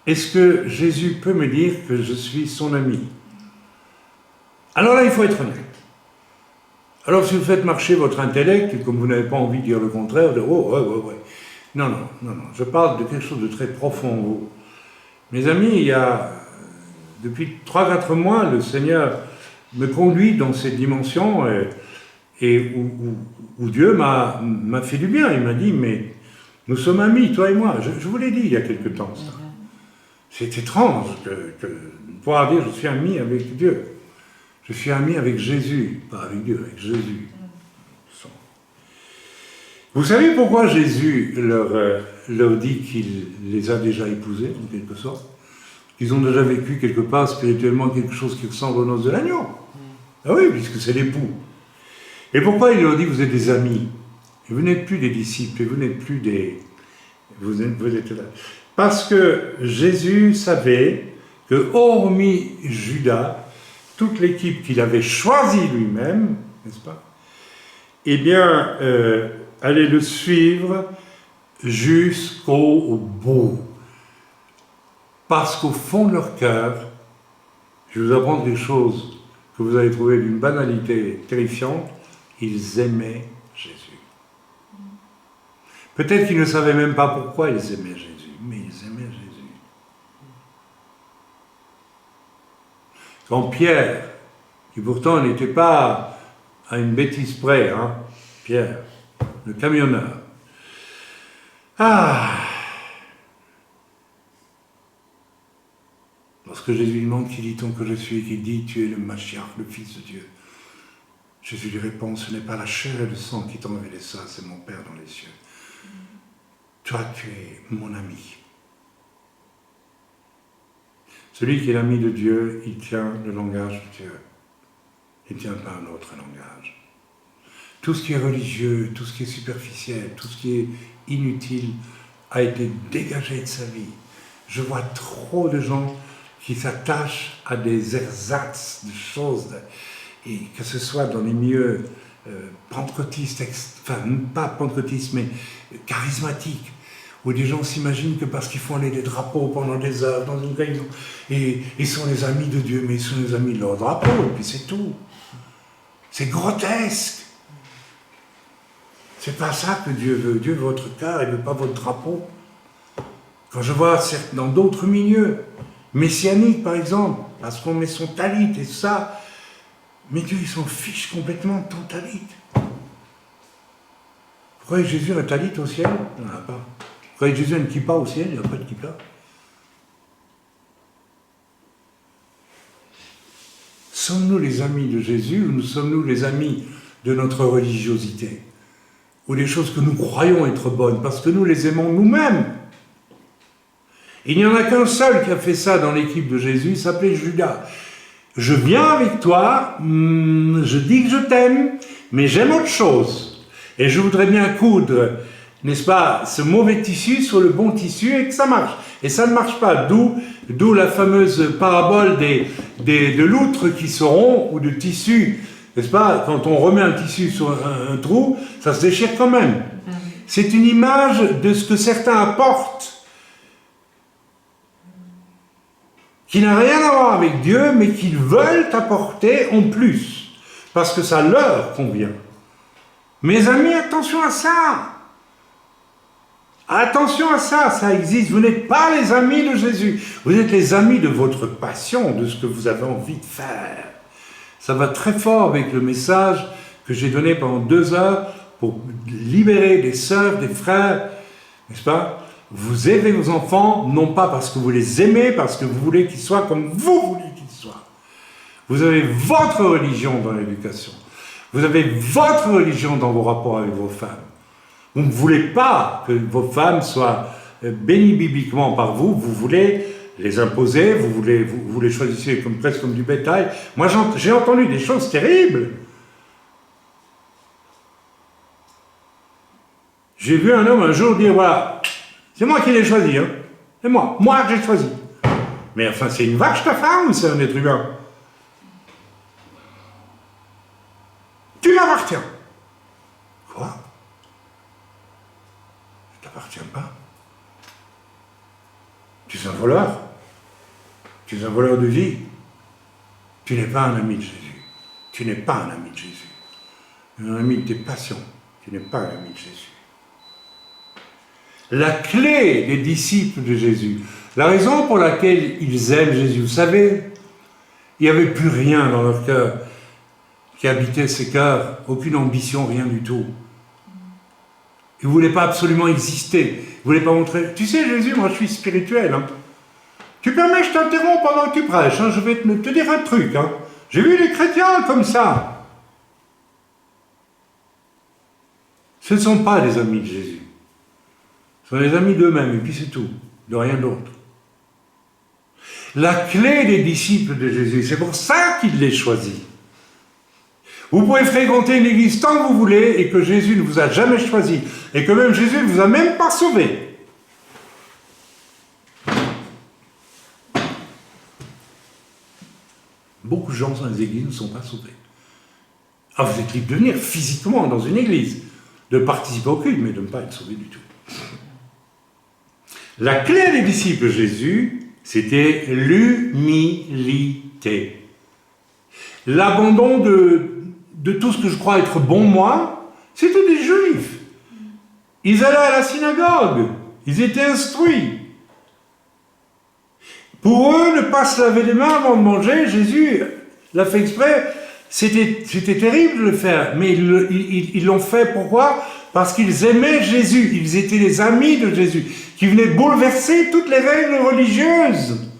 Est-ce que Jésus peut me dire que je suis son ami? Alors là, il faut être honnête. Alors si vous faites marcher votre intellect, et comme vous n'avez pas envie de dire le contraire, de « oh, ouais. » Non, je parle de quelque chose de très profond en vous. Mes amis, depuis 3-4 mois, le Seigneur me conduit dans cette dimension et où Dieu m'a fait du bien. Il m'a dit, mais nous sommes amis, toi et moi. Je vous l'ai dit il y a quelque temps. C'est étrange de pouvoir dire, je suis ami avec Dieu. Je suis ami avec Jésus, pas avec Dieu, avec Jésus. Vous savez pourquoi Jésus leur dit qu'il les a déjà épousés, en quelque sorte? Qu'ils ont déjà vécu quelque part spirituellement quelque chose qui ressemble aux noces de l'agneau. Ah oui, puisque c'est l'époux. Et pourquoi il leur dit vous êtes des amis? Et vous n'êtes plus des disciples, et vous n'êtes plus des... Vous êtes là. Parce que Jésus savait que, hormis Judas, toute l'équipe qu'il avait choisie lui-même, n'est-ce pas, eh bien, allait le suivre jusqu'au bout. Parce qu'au fond de leur cœur, je vais vous apprendre des choses que vous allez trouver d'une banalité terrifiante, ils aimaient Jésus. Peut-être qu'ils ne savaient même pas pourquoi ils aimaient Jésus, mais ils aimaient Jésus. Quand Pierre, qui pourtant n'était pas à une bêtise près, Pierre, le camionneur, Ah! Lorsque Jésus lui demande qui dit-on que je suis, qu'il dit tu es le Mashiach, le Fils de Dieu. Jésus lui répond, ce n'est pas la chair et le sang qui t'ont révélé ça, c'est mon Père dans les cieux. Toi, tu es mon ami. Celui qui est l'ami de Dieu, il tient le langage de Dieu. Il ne tient pas un autre langage. Tout ce qui est religieux, tout ce qui est superficiel, tout ce qui est inutile a été dégagé de sa vie. Je vois trop de gens qui s'attachent à des ersatz, de choses, et que ce soit dans les milieux pentecôtistes, enfin pas pentecôtistes, mais charismatiques, où des gens s'imaginent que parce qu'ils font aller des drapeaux pendant des heures dans une réunion, et ils sont les amis de Dieu, mais ils sont les amis de leur drapeau, et puis c'est tout. C'est grotesque. C'est pas ça que Dieu veut. Dieu veut votre cœur, il ne veut pas votre drapeau. Quand je vois dans d'autres milieux, messianiques par exemple, parce qu'on met son talit et ça, mais Dieu il s'en fiche complètement de ton talit. Vous croyez que Jésus a un talit au ciel? Il n'en a pas. Vous croyez que Jésus a une kippa au ciel? Il n'y a pas de kippa. Sommes-nous les amis de Jésus ou nous sommes-nous les amis de notre religiosité? Ou des choses que nous croyons être bonnes, parce que nous les aimons nous-mêmes. Il n'y en a qu'un seul qui a fait ça dans l'équipe de Jésus, il s'appelait Judas. Je viens avec toi, je dis que je t'aime, mais j'aime autre chose. Et je voudrais bien coudre, n'est-ce pas, ce mauvais tissu sur le bon tissu et que ça marche. Et ça ne marche pas, d'où la fameuse parabole de loutres qui seront, ou de tissu. N'est-ce pas? Quand on remet un tissu sur un trou, ça se déchire quand même. C'est une image de ce que certains apportent, qui n'a rien à voir avec Dieu, mais qu'ils veulent apporter en plus, parce que ça leur convient. Mes amis, attention à ça! Attention à ça, ça existe. Vous n'êtes pas les amis de Jésus, vous êtes les amis de votre passion, de ce que vous avez envie de faire. Ça va très fort avec le message que j'ai donné pendant 2 heures pour libérer des sœurs, des frères, n'est-ce pas? Vous aidez vos enfants, non pas parce que vous les aimez, parce que vous voulez qu'ils soient comme vous voulez qu'ils soient. Vous avez votre religion dans l'éducation. Vous avez votre religion dans vos rapports avec vos femmes. Vous ne voulez pas que vos femmes soient bénies bibliquement par vous, vous voulez les imposer, vous les choisissez presque comme du bétail. Moi, j'ai entendu des choses terribles. J'ai vu un homme un jour dire, voilà, c'est moi qui l'ai choisi, hein. C'est moi que j'ai choisi. Mais enfin, c'est une vache ta femme ou c'est un être humain? Tu m'appartiens. Quoi? Je t'appartiens pas. Tu es un voleur. Tu es un voleur de vie. Tu n'es pas un ami de Jésus. Tu n'es pas un ami de Jésus. Un ami de tes passions. Tu n'es pas un ami de Jésus. La clé des disciples de Jésus, la raison pour laquelle ils aiment Jésus, vous savez, il n'y avait plus rien dans leur cœur qui habitait ces cœurs, aucune ambition, rien du tout. Ils ne voulaient pas absolument exister. Ils ne voulaient pas montrer. Tu sais, Jésus, moi je suis spirituel. Hein. Tu permets que je t'interromps pendant que tu prêches. Hein, je vais te dire un truc. Hein. J'ai vu les chrétiens comme ça. Ce ne sont pas des amis de Jésus. Ce sont les amis d'eux-mêmes, et puis c'est tout. De rien d'autre. La clé des disciples de Jésus, c'est pour ça qu'il les choisit. Vous pouvez fréquenter une église tant que vous voulez et que Jésus ne vous a jamais choisi. Et que même Jésus ne vous a même pas sauvé. Beaucoup de gens dans les églises ne sont pas sauvés. Ah, vous êtes libre de venir physiquement dans une église, de participer au culte, mais de ne pas être sauvé du tout. La clé des disciples de Jésus, c'était l'humilité. L'abandon de tout ce que je crois être bon moi, c'était des juifs. Ils allaient à la synagogue, ils étaient instruits. Pour eux, ne pas se laver les mains avant de manger, Jésus l'a fait exprès, C'était terrible de le faire, mais ils l'ont fait pourquoi? Parce qu'ils aimaient Jésus, ils étaient les amis de Jésus, qui venaient bouleverser toutes les règles religieuses,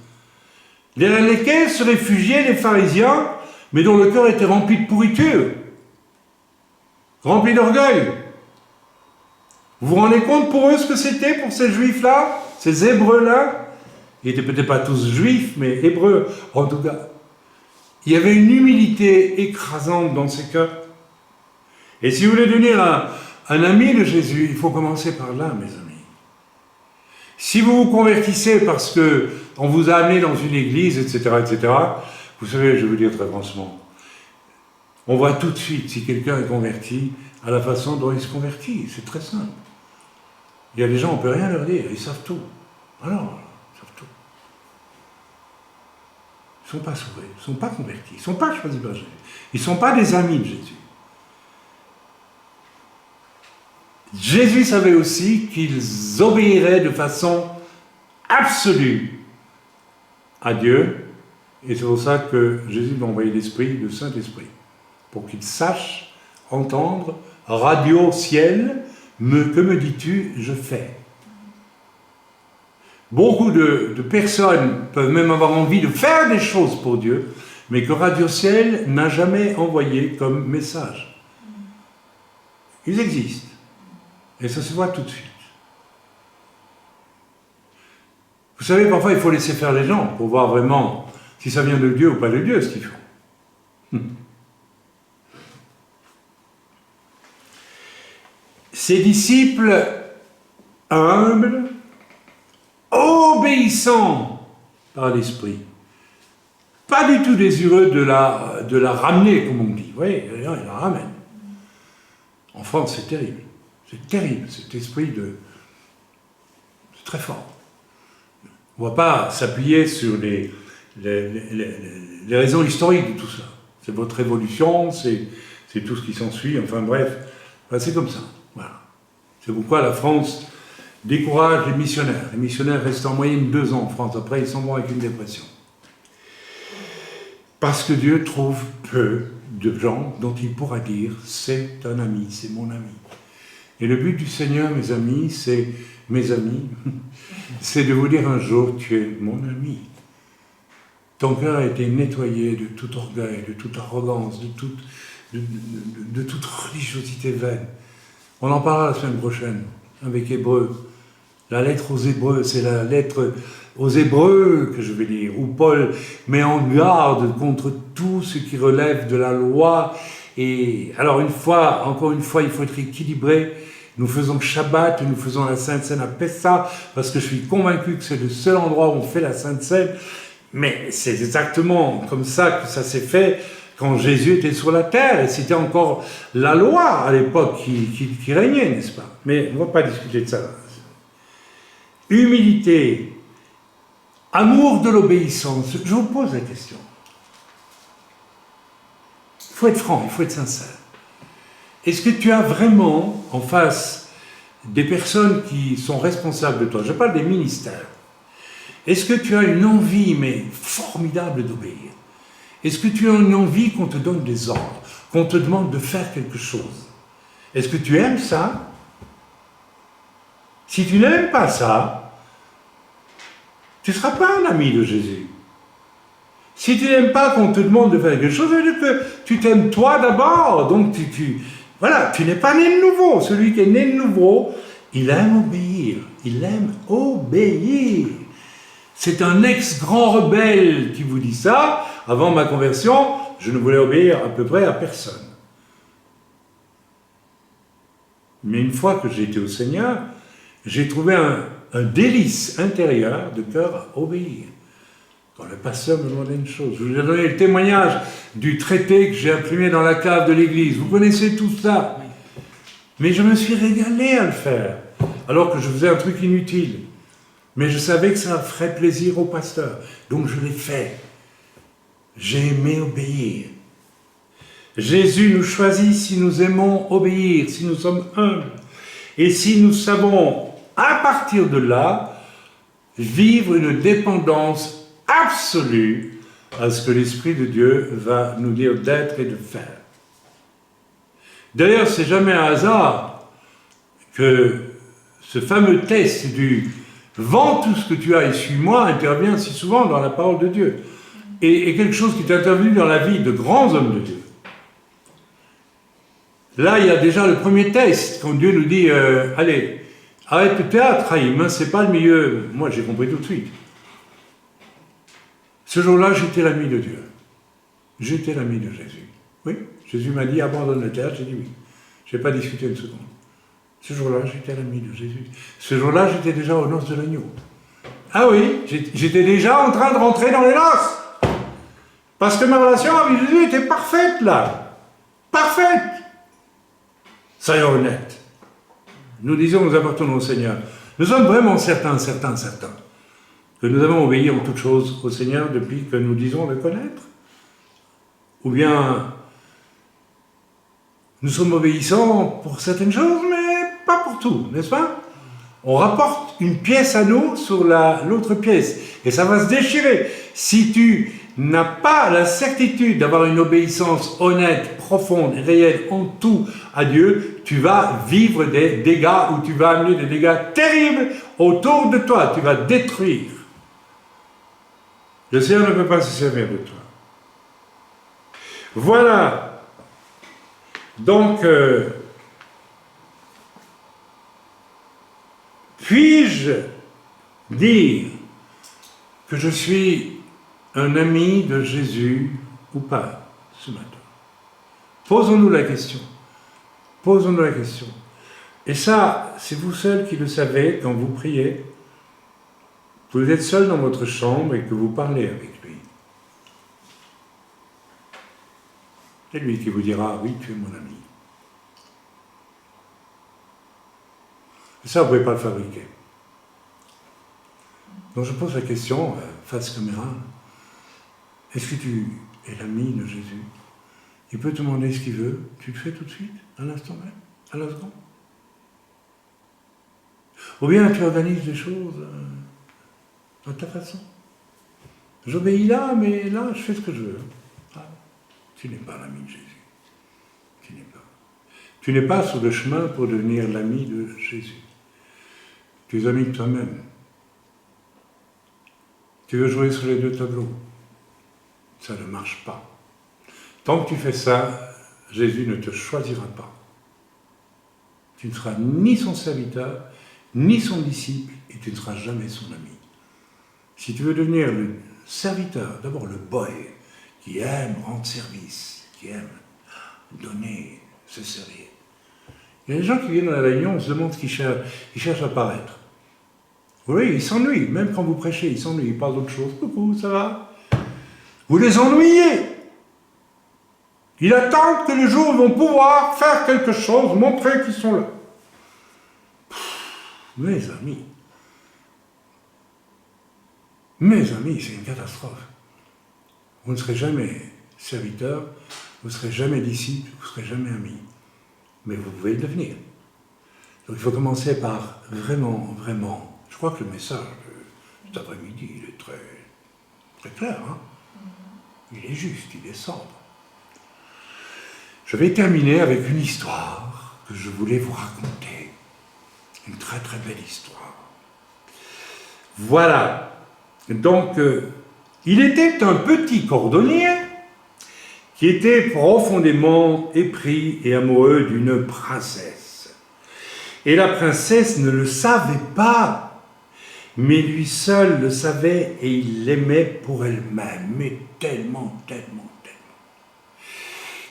derrière lesquelles se réfugiaient les pharisiens, mais dont le cœur était rempli de pourriture, rempli d'orgueil. Vous vous rendez compte pour eux ce que c'était, pour ces juifs-là, ces hébreux-là? Ils n'étaient peut-être pas tous juifs, mais hébreux, en tout cas. Il y avait une humilité écrasante dans ces cœurs. Et si vous voulez devenir un ami de Jésus, il faut commencer par là, mes amis. Si vous vous convertissez parce qu'on vous a amené dans une église, etc., vous savez, je veux dire très franchement, on voit tout de suite si quelqu'un est converti à la façon dont il se convertit. C'est très simple. Il y a des gens, on ne peut rien leur dire, ils savent tout. Alors, ils savent tout. Ils ne sont pas sauvés, ils ne sont pas convertis, ils ne sont pas choisis par Jésus. Ils ne sont pas des amis de Jésus. Jésus savait aussi qu'ils obéiraient de façon absolue à Dieu, et c'est pour ça que Jésus lui a envoyé l'Esprit, le Saint-Esprit, pour qu'il sache entendre, radio, ciel, que me dis-tu, je fais. Beaucoup de personnes peuvent même avoir envie de faire des choses pour Dieu, mais que Radio Ciel n'a jamais envoyé comme message. Ils existent. Et ça se voit tout de suite. Vous savez, parfois il faut laisser faire les gens pour voir vraiment si ça vient de Dieu ou pas de Dieu, ce qu'ils font. Ses disciples humbles, obéissants par l'Esprit, pas du tout désireux de la ramener, comme on dit. Vous voyez, il la ramène. En France, c'est terrible. C'est terrible, cet esprit c'est très fort. On ne va pas s'appuyer sur les raisons historiques de tout ça. C'est votre révolution, c'est tout ce qui s'ensuit, enfin bref, c'est comme ça. Voilà. C'est pourquoi la France décourage les missionnaires. Les missionnaires restent en moyenne 2 ans en France, après ils s'en vont avec une dépression. Parce que Dieu trouve peu de gens dont il pourra dire « c'est un ami, c'est mon ami ». Et le but du Seigneur, mes amis, c'est de vous dire un jour, tu es mon ami. Ton cœur a été nettoyé de tout orgueil, de toute arrogance, de toute religiosité vaine. On en parlera la semaine prochaine, avec Hébreux. La lettre aux Hébreux, c'est la lettre aux Hébreux que je vais lire, où Paul met en garde contre tout ce qui relève de la loi. Et alors encore une fois, il faut être équilibré. Nous faisons Shabbat, nous faisons la Sainte Seine à Pessa, parce que je suis convaincu que c'est le seul endroit où on fait la Sainte Seine. Mais c'est exactement comme ça que ça s'est fait quand Jésus était sur la terre, et c'était encore la loi à l'époque qui régnait, n'est-ce pas? Mais on ne va pas discuter de ça. Humilité, amour de l'obéissance, je vous pose la question. Il faut être franc, il faut être sincère. Est-ce que tu as vraiment en face des personnes qui sont responsables de toi? Je parle des ministères. Est-ce que tu as une envie, mais formidable, d'obéir? Est-ce que tu as une envie qu'on te donne des ordres, qu'on te demande de faire quelque chose? Est-ce que tu aimes ça? Si tu n'aimes pas ça, tu ne seras pas un ami de Jésus. Si tu n'aimes pas qu'on te demande de faire quelque chose, ça veut dire que tu t'aimes toi d'abord. Donc voilà, tu n'es pas né de nouveau. Celui qui est né de nouveau, il aime obéir. Il aime obéir. C'est un ex-grand rebelle qui vous dit ça. Avant ma conversion, je ne voulais obéir à peu près à personne. Mais une fois que j'ai été au Seigneur, j'ai trouvé un délice intérieur de cœur à obéir. Quand le pasteur me demandait une chose, je vous ai donné le témoignage du traité que j'ai imprimé dans la cave de l'église. Vous connaissez tout ça. Mais je me suis régalé à le faire, alors que je faisais un truc inutile. Mais je savais que ça ferait plaisir au pasteur. Donc je l'ai fait. J'ai aimé obéir. Jésus nous choisit si nous aimons obéir, si nous sommes humbles. Et si nous savons, à partir de là, vivre une dépendance absolue à ce que l'Esprit de Dieu va nous dire d'être et de faire. D'ailleurs, c'est jamais un hasard que ce fameux test du « vends tout ce que tu as et suis-moi » intervient si souvent dans la parole de Dieu. Et quelque chose qui est intervenu dans la vie de grands hommes de Dieu. Là, il y a déjà le premier test, quand Dieu nous dit allez, arrête le théâtre, Haïm, hein, c'est pas le milieu. Moi, j'ai compris tout de suite. Ce jour-là, j'étais l'ami de Dieu. J'étais l'ami de Jésus. Oui, Jésus m'a dit abandonne le théâtre, j'ai dit oui. Je n'ai pas discuté une seconde. Ce jour-là, j'étais l'ami de Jésus. Ce jour-là, j'étais déjà aux noces de l'agneau. Ah oui, j'étais déjà en train de rentrer dans les noces. Parce que ma relation avec Jésus était parfaite là. Parfaite. Soyons honnêtes. Nous disons, nous appartenons au Seigneur. Nous sommes vraiment certains que nous avons obéi en toutes choses au Seigneur depuis que nous disons le connaître. Ou bien, nous sommes obéissants pour certaines choses, mais pas pour tout, n'est-ce pas? On rapporte une pièce à nous sur l'autre pièce, et ça va se déchirer. Si tu n'as pas la certitude d'avoir une obéissance honnête, profonde, réelle, en tout à Dieu, tu vas vivre des dégâts ou tu vas amener des dégâts terribles autour de toi. Tu vas détruire. Le Seigneur ne peut pas se servir de toi. Voilà. Donc, puis-je dire que je suis un ami de Jésus ou pas ce matin? Posons-nous la question. Posons-nous la question. Et ça, c'est vous seul qui le savez quand vous priez. Vous êtes seul dans votre chambre et que vous parlez avec lui. C'est lui qui vous dira, oui, tu es mon ami. Et ça, vous ne pouvez pas le fabriquer. Donc je pose la question, face caméra, est-ce que tu es l'ami de Jésus? Il peut te demander ce qu'il veut, tu le fais tout de suite, à l'instant même, à la seconde. Ou bien tu organises les choses à ta façon. J'obéis là, mais là, je fais ce que je veux. Ah, tu n'es pas l'ami de Jésus. Tu n'es pas. Tu n'es pas sur le chemin pour devenir l'ami de Jésus. Tu es ami de toi-même. Tu veux jouer sur les deux tableaux. Ça ne marche pas. Tant que tu fais ça, Jésus ne te choisira pas. Tu ne seras ni son serviteur, ni son disciple, et tu ne seras jamais son ami. Si tu veux devenir le serviteur, d'abord le boy, qui aime rendre service, qui aime donner, se servir. Il y a des gens qui viennent à la réunion, on se demande ce qu'ils cherchent. Ils cherchent à paraître. Oui, ils s'ennuient, même quand vous prêchez, ils s'ennuient, ils parlent d'autre chose. Coucou, ça va? Vous les ennuyez. Ils attendent que le jour où ils vont pouvoir faire quelque chose, montrer qu'ils sont là. Mes amis, c'est une catastrophe. Vous ne serez jamais serviteur, vous ne serez jamais disciple, vous ne serez jamais ami. Mais vous pouvez le devenir. Donc il faut commencer par vraiment, je crois que le message de cet après-midi, il est très, très clair. Hein? Il est juste, il est sobre. Je vais terminer avec une histoire que je voulais vous raconter. Une très très belle histoire. Voilà. Donc, il était un petit cordonnier qui était profondément épris et amoureux d'une princesse. Et la princesse ne le savait pas, mais lui seul le savait et il l'aimait pour elle-même, mais tellement.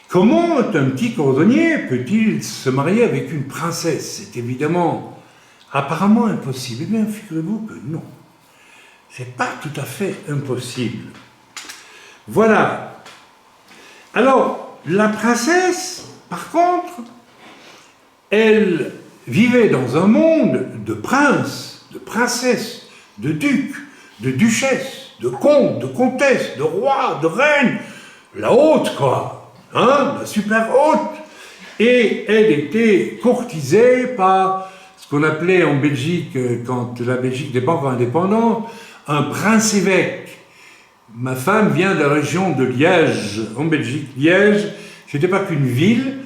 Comment un petit cordonnier peut-il se marier avec une princesse? C'est évidemment, apparemment impossible. Eh bien, figurez-vous que non. C'est pas tout à fait impossible. Voilà. Alors, la princesse, par contre, elle vivait dans un monde de princes, de princesses, de ducs, de duchesses, de comtes, de comtesses, de rois, de reines, la haute, quoi. Hein, la super haute. Et elle était courtisée par ce qu'on appelait en Belgique, quand la Belgique n'était pas encore indépendante, un prince-évêque. ma femme vient de la région de Liège, en Belgique. Liège, c'était pas qu'une ville,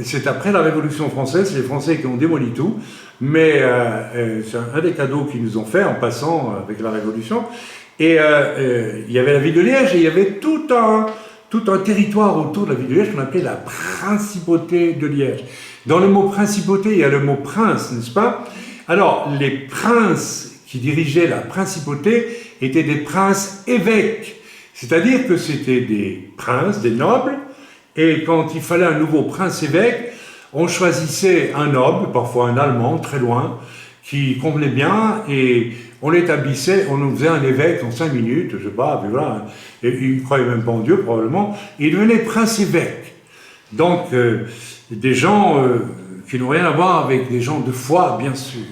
c'est après la Révolution française, c'est les Français qui ont démoli tout, mais c'est un des cadeaux qu'ils nous ont fait en passant avec la Révolution. Et il y avait la ville de Liège et il y avait tout un territoire autour de la ville de Liège qu'on appelait la principauté de Liège. Dans le mot principauté, il y a le mot prince, n'est-ce pas? Alors, les princes qui dirigeaient la principauté étaient des princes évêques, c'est-à-dire que c'était des princes, des nobles, et quand il fallait un nouveau prince évêque, on choisissait un noble, parfois un Allemand, très loin, qui convenait bien, et on l'établissait, on nous faisait un évêque en 5 minutes, je sais pas, puis voilà, et il ne croyait même pas en Dieu probablement, et il devenait prince évêque. Donc, des gens qui n'ont rien à voir avec des gens de foi, bien sûr.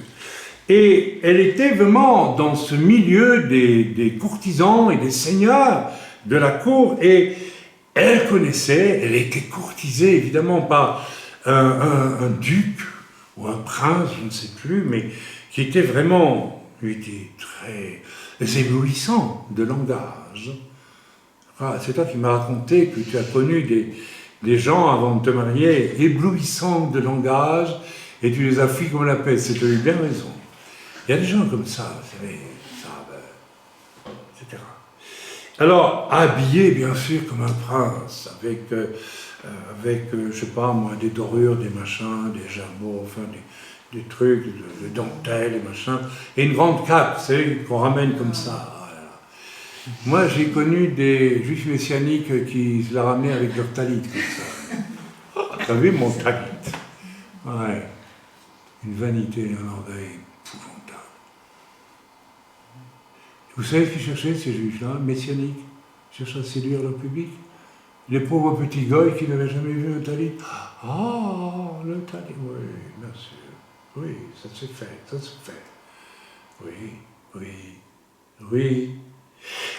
Et elle était vraiment dans ce milieu des courtisans et des seigneurs de la cour, et elle connaissait, elle était courtisée évidemment par un duc ou un prince, je ne sais plus, mais qui était vraiment, lui était très éblouissant de langage. Ah, c'est toi qui m'as raconté que tu as connu des gens avant de te marier éblouissants de langage et tu les as pris comme la peste. Tu as eu bien raison. Il y a des gens comme ça, vous savez, etc. Alors, habillé bien sûr comme un prince, avec je sais pas moi, des dorures, des machins, des germeaux, enfin des trucs, de dentelles, des machins, et une grande cape, vous savez, qu'on ramène comme ça. Moi, j'ai connu des juifs messianiques qui la ramenaient avec leur talit, comme ça. T'as vu mon talit? Ouais. Une vanité, un orgueil épouvantable. Vous savez ce qu'ils cherchaient, ces juifs-là, messianiques? Ils cherchaient à séduire leur public. Les pauvres petits goy qui n'avaient jamais vu un talit. Ah, le talit, oui, bien sûr. Oui, ça se fait, ça se fait. Oui.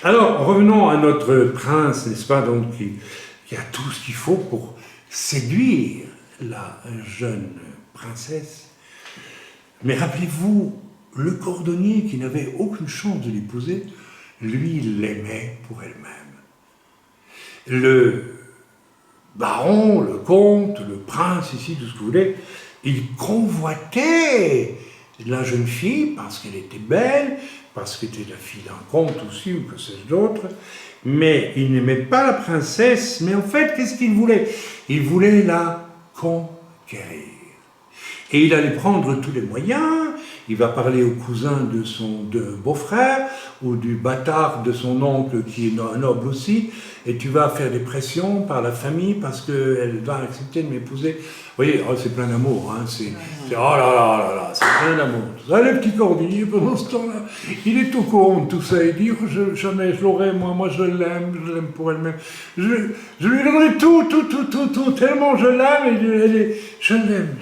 Alors, revenons à notre prince, n'est-ce pas, donc, qui a tout ce qu'il faut pour séduire la jeune princesse. Mais rappelez-vous, le cordonnier qui n'avait aucune chance de l'épouser, lui, il l'aimait pour elle-même. Le baron, le comte, le prince, ici, tout ce que vous voulez, il convoitait la jeune fille parce qu'elle était belle, parce qu'elle était la fille d'un comte aussi, ou que sais-je d'autre, mais il n'aimait pas la princesse, mais en fait, qu'est-ce qu'il voulait? Il voulait la conquérir. Et il allait prendre tous les moyens, il va parler au cousin de son beau-frère, ou du bâtard de son oncle qui est un noble aussi, et tu vas faire des pressions par la famille parce qu'elle va accepter de m'épouser. Vous voyez, oh, c'est plein d'amour, hein, c'est oh là là, c'est plein d'amour. Le petit cordonnier, pendant ce temps-là, il est au courant de tout ça, il dit, jamais je l'aurai, moi je l'aime pour elle-même. Je lui donnerai tout, tellement je l'aime, je l'aime.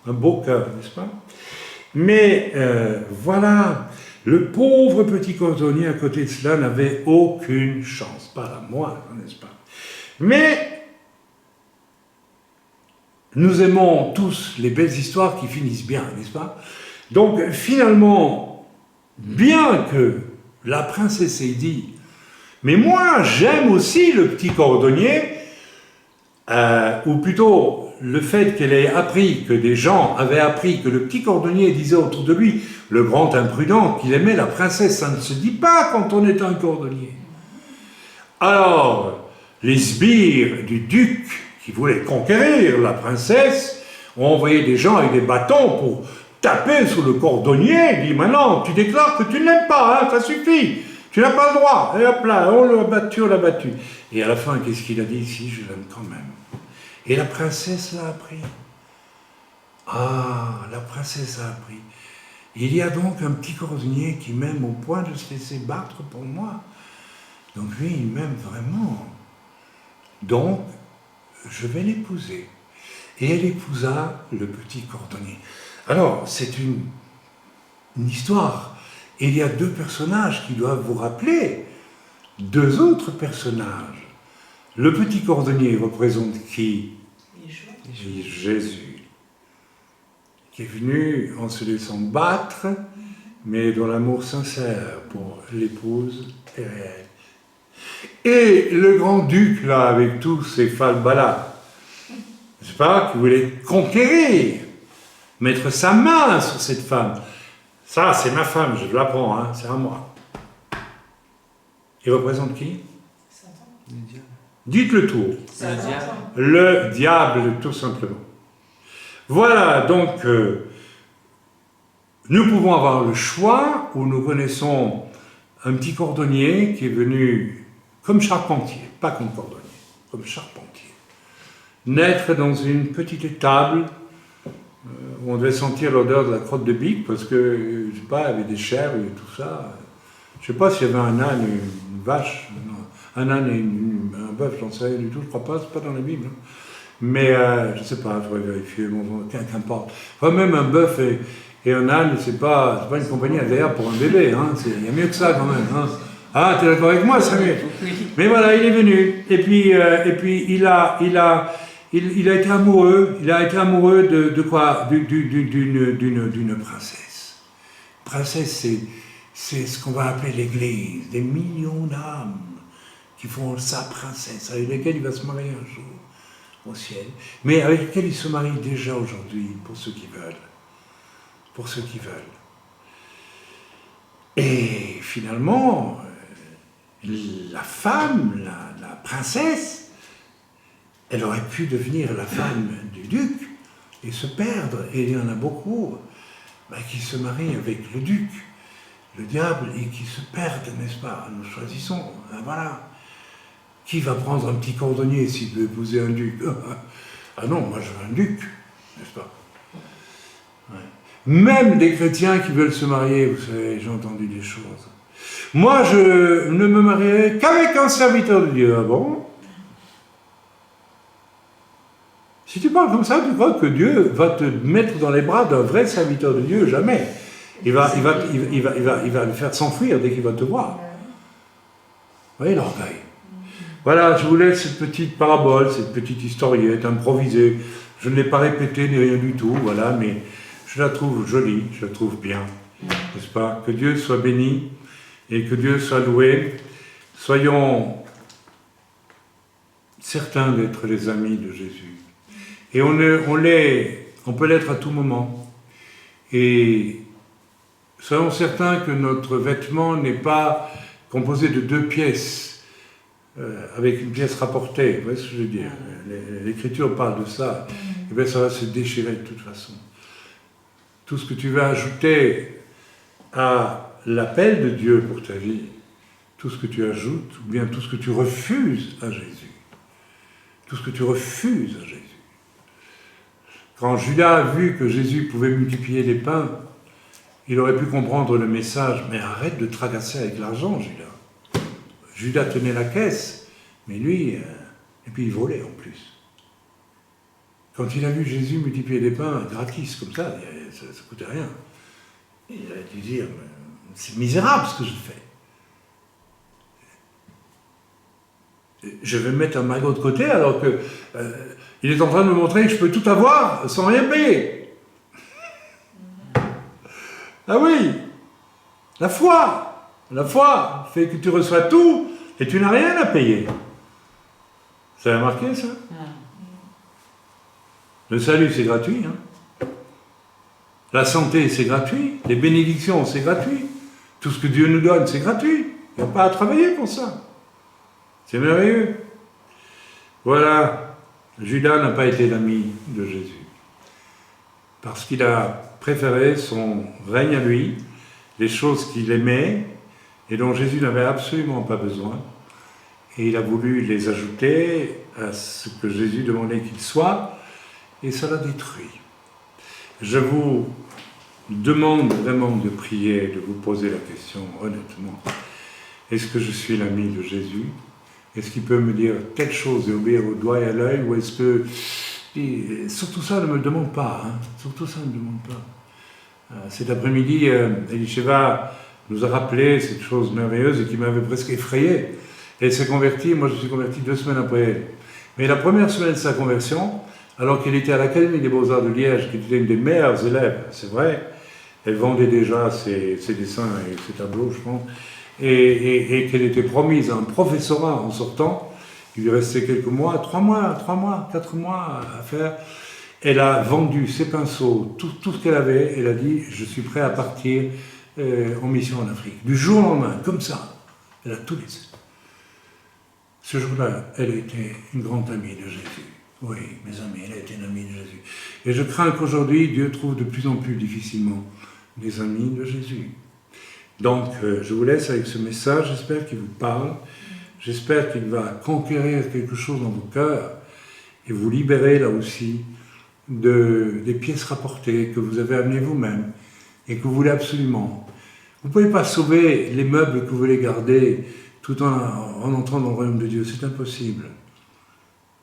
Un beau cœur, n'est-ce pas? Mais voilà, le pauvre petit cordonnier à côté de cela n'avait aucune chance, pas la moindre, n'est-ce pas? Mais nous aimons tous les belles histoires qui finissent bien, n'est-ce pas? Donc finalement, bien que la princesse ait dit « Mais moi, j'aime aussi le petit cordonnier », ou plutôt le fait qu'elle ait appris, que des gens avaient appris que le petit cordonnier disait autour de lui, le grand imprudent, qu'il aimait la princesse, ça ne se dit pas quand on est un cordonnier. Alors, les sbires du duc qui voulaient conquérir la princesse ont envoyé des gens avec des bâtons pour taper sur le cordonnier. Il dit, maintenant, tu déclares que tu ne l'aimes pas, hein, ça suffit, tu n'as pas le droit. Et hop là, on l'a battu. Et à la fin, qu'est-ce qu'il a dit? Si, je l'aime quand même. Et la princesse l'a appris. Ah, la princesse a appris. Il y a donc un petit cordonnier qui m'aime au point de se laisser battre pour moi. Donc lui, il m'aime vraiment. Donc, je vais l'épouser. Et elle épousa le petit cordonnier. Alors, c'est une histoire. Et il y a deux personnages qui doivent vous rappeler deux autres personnages. Le petit cordonnier représente qui? Jésus, qui est venu en se laissant battre, mais dont l'amour sincère pour l'épouse est réel. Et le grand-duc, là, avec tous ses falbalas, n'est-ce pas, qui voulait conquérir, mettre sa main sur cette femme. Ça, c'est ma femme, je la prends, hein, c'est à moi. Il représente qui? Le diable. Dites le tour. Le diable. Le diable, tout simplement. Voilà, donc, nous pouvons avoir le choix où nous connaissons un petit cordonnier qui est venu comme charpentier, pas comme cordonnier, comme charpentier, naître dans une petite étable où on devait sentir l'odeur de la crotte de bique parce que, je sais pas, il y avait des chèvres et tout ça. Je sais pas s'il y avait un âne et une vache, non, un âne et un bœuf, j'en sais rien du tout, je crois pas, c'est pas dans la Bible. Hein. Mais je sais pas, je pourrais vérifier, bon, qu'importe. Enfin, même un bœuf et un âne, c'est pas une compagnie agréable pour un bébé, hein. Il y a mieux que ça quand même. Hein. Ah, tu es d'accord avec moi, Samuel? Mais voilà, il est venu, et puis il a été amoureux, de quoi? D'une princesse. Princesse, c'est ce qu'on va appeler l'Église, des millions d'âmes qui font sa princesse, avec lesquelles il va se marier un jour au ciel, mais avec lesquelles il se marie déjà aujourd'hui, pour ceux qui veulent. Pour ceux qui veulent. Et finalement, la femme, la princesse, elle aurait pu devenir la femme du duc et se perdre. Et il y en a beaucoup qui se marient avec le duc, le diable, et qui se perdent, n'est-ce pas? Nous choisissons, voilà. Qui va prendre un petit cordonnier s'il veut épouser un duc? Ah non, moi je veux un duc, n'est-ce pas? Ouais. Même des chrétiens qui veulent se marier, vous savez, j'ai entendu des choses. Moi, je ne me marierai qu'avec un serviteur de Dieu. Ah bon? Si tu parles comme ça, tu crois que Dieu va te mettre dans les bras d'un vrai serviteur de Dieu? Jamais. Il va le faire s'enfuir dès qu'il va te voir. Vous voyez l'orgueil. Voilà, je vous laisse cette petite parabole, cette petite historiette improvisée. Je ne l'ai pas répétée ni rien du tout, voilà, mais je la trouve jolie, je la trouve bien, n'est-ce pas? Que Dieu soit béni et que Dieu soit loué. Soyons certains d'être les amis de Jésus. Et on peut l'être à tout moment. Et soyons certains que notre vêtement n'est pas composé de deux pièces, avec une pièce rapportée. Vous voyez ce que je veux dire? L'Écriture parle de ça. Et bien ça va se déchirer de toute façon. Tout ce que tu vas ajouter à l'appel de Dieu pour ta vie, tout ce que tu ajoutes, ou bien tout ce que tu refuses à Jésus. Tout ce que tu refuses à Jésus. Quand Judas a vu que Jésus pouvait multiplier les pains, il aurait pu comprendre le message, mais arrête de tracasser avec l'argent, Judas. Judas tenait la caisse, mais lui, et puis il volait en plus. Quand il a vu Jésus multiplier les pains gratis, comme ça ne coûtait rien, il a dû dire, c'est misérable ce que je fais. Je vais me mettre un magot de côté alors que il est en train de me montrer que je peux tout avoir sans rien payer. Ah oui, la foi fait que tu reçois tout et tu n'as rien à payer. Vous avez remarqué ça? Le salut, c'est gratuit. Hein? La santé, c'est gratuit. Les bénédictions, c'est gratuit. Tout ce que Dieu nous donne, c'est gratuit. Il n'y a pas à travailler pour ça. C'est merveilleux. Voilà. Judas n'a pas été l'ami de Jésus. Parce qu'il a préféré son règne à lui, les choses qu'il aimait et dont Jésus n'avait absolument pas besoin. Et il a voulu les ajouter à ce que Jésus demandait qu'il soit, et ça l'a détruit. Je vous demande vraiment de prier, de vous poser la question honnêtement. Est-ce que je suis l'ami de Jésus? Est-ce qu'il peut me dire telle chose et obéir au doigt et à l'œil? Ou est-ce que... Et surtout ça, ne me le demande pas. Hein. Surtout ça, ne me demande pas. Cet après-midi, Elisheva nous a rappelé cette chose merveilleuse et qui m'avait presque effrayé. Elle s'est convertie, moi je suis converti 2 semaines après elle. Mais la première semaine de sa conversion, alors qu'elle était à l'Académie des Beaux-Arts de Liège, qui était une des meilleures élèves, c'est vrai, elle vendait déjà ses dessins et ses tableaux, je pense, et qu'elle était promise à un professorat en sortant. Il lui restait quelques mois, 3 mois, 4 mois à faire. Elle a vendu ses pinceaux, tout ce qu'elle avait. Elle a dit, je suis prêt à partir en mission en Afrique. Du jour au lendemain, comme ça, elle a tout laissé. Ce jour-là, elle était une grande amie de Jésus. Oui, mes amis, elle a été une amie de Jésus. Et je crains qu'aujourd'hui, Dieu trouve de plus en plus difficilement des amis de Jésus. Donc, je vous laisse avec ce message. J'espère qu'il vous parle. J'espère qu'il va conquérir quelque chose dans vos cœurs et vous libérer là aussi des pièces rapportées que vous avez amenées vous-même et que vous voulez absolument. Vous ne pouvez pas sauver les meubles que vous voulez garder tout en entrant dans le royaume de Dieu. C'est impossible.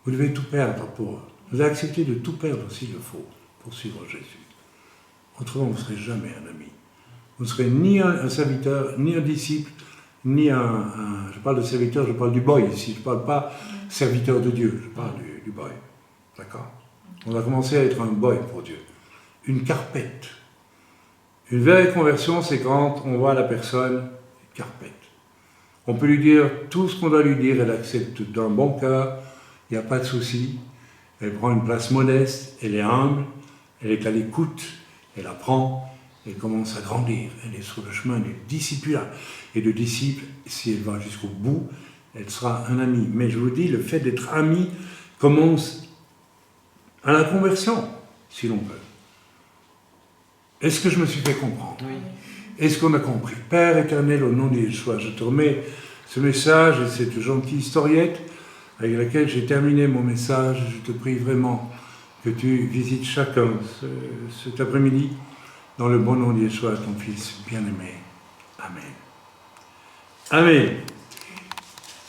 Vous devez tout perdre pour... Vous avez accepté de tout perdre s'il le faut pour suivre Jésus. Autrement, vous ne serez jamais un ami. Vous ne serez ni un serviteur, ni un disciple, ni je parle de serviteur, je parle du boy ici. Je ne parle pas serviteur de Dieu, je parle du boy. D'accord? On va commencer à être un boy pour Dieu. Une carpette. Une vraie conversion, c'est quand on voit la personne carpette. On peut lui dire tout ce qu'on doit lui dire, elle accepte d'un bon cœur, il n'y a pas de souci. Elle prend une place modeste, elle est humble, elle est à l'écoute, elle apprend, elle commence à grandir. Elle est sur le chemin du discipulat. Et le disciple, si elle va jusqu'au bout, elle sera un ami. Mais je vous dis, le fait d'être ami commence à la conversion, si l'on peut. Est-ce que je me suis fait comprendre? Oui. Est-ce qu'on a compris? Père éternel, au nom de Yeshua, je te remets ce message et cette gentille historiette avec laquelle j'ai terminé mon message. Je te prie vraiment que tu visites chacun cet après-midi dans le bon nom de Yeshua, ton Fils bien-aimé. Amen. Amen.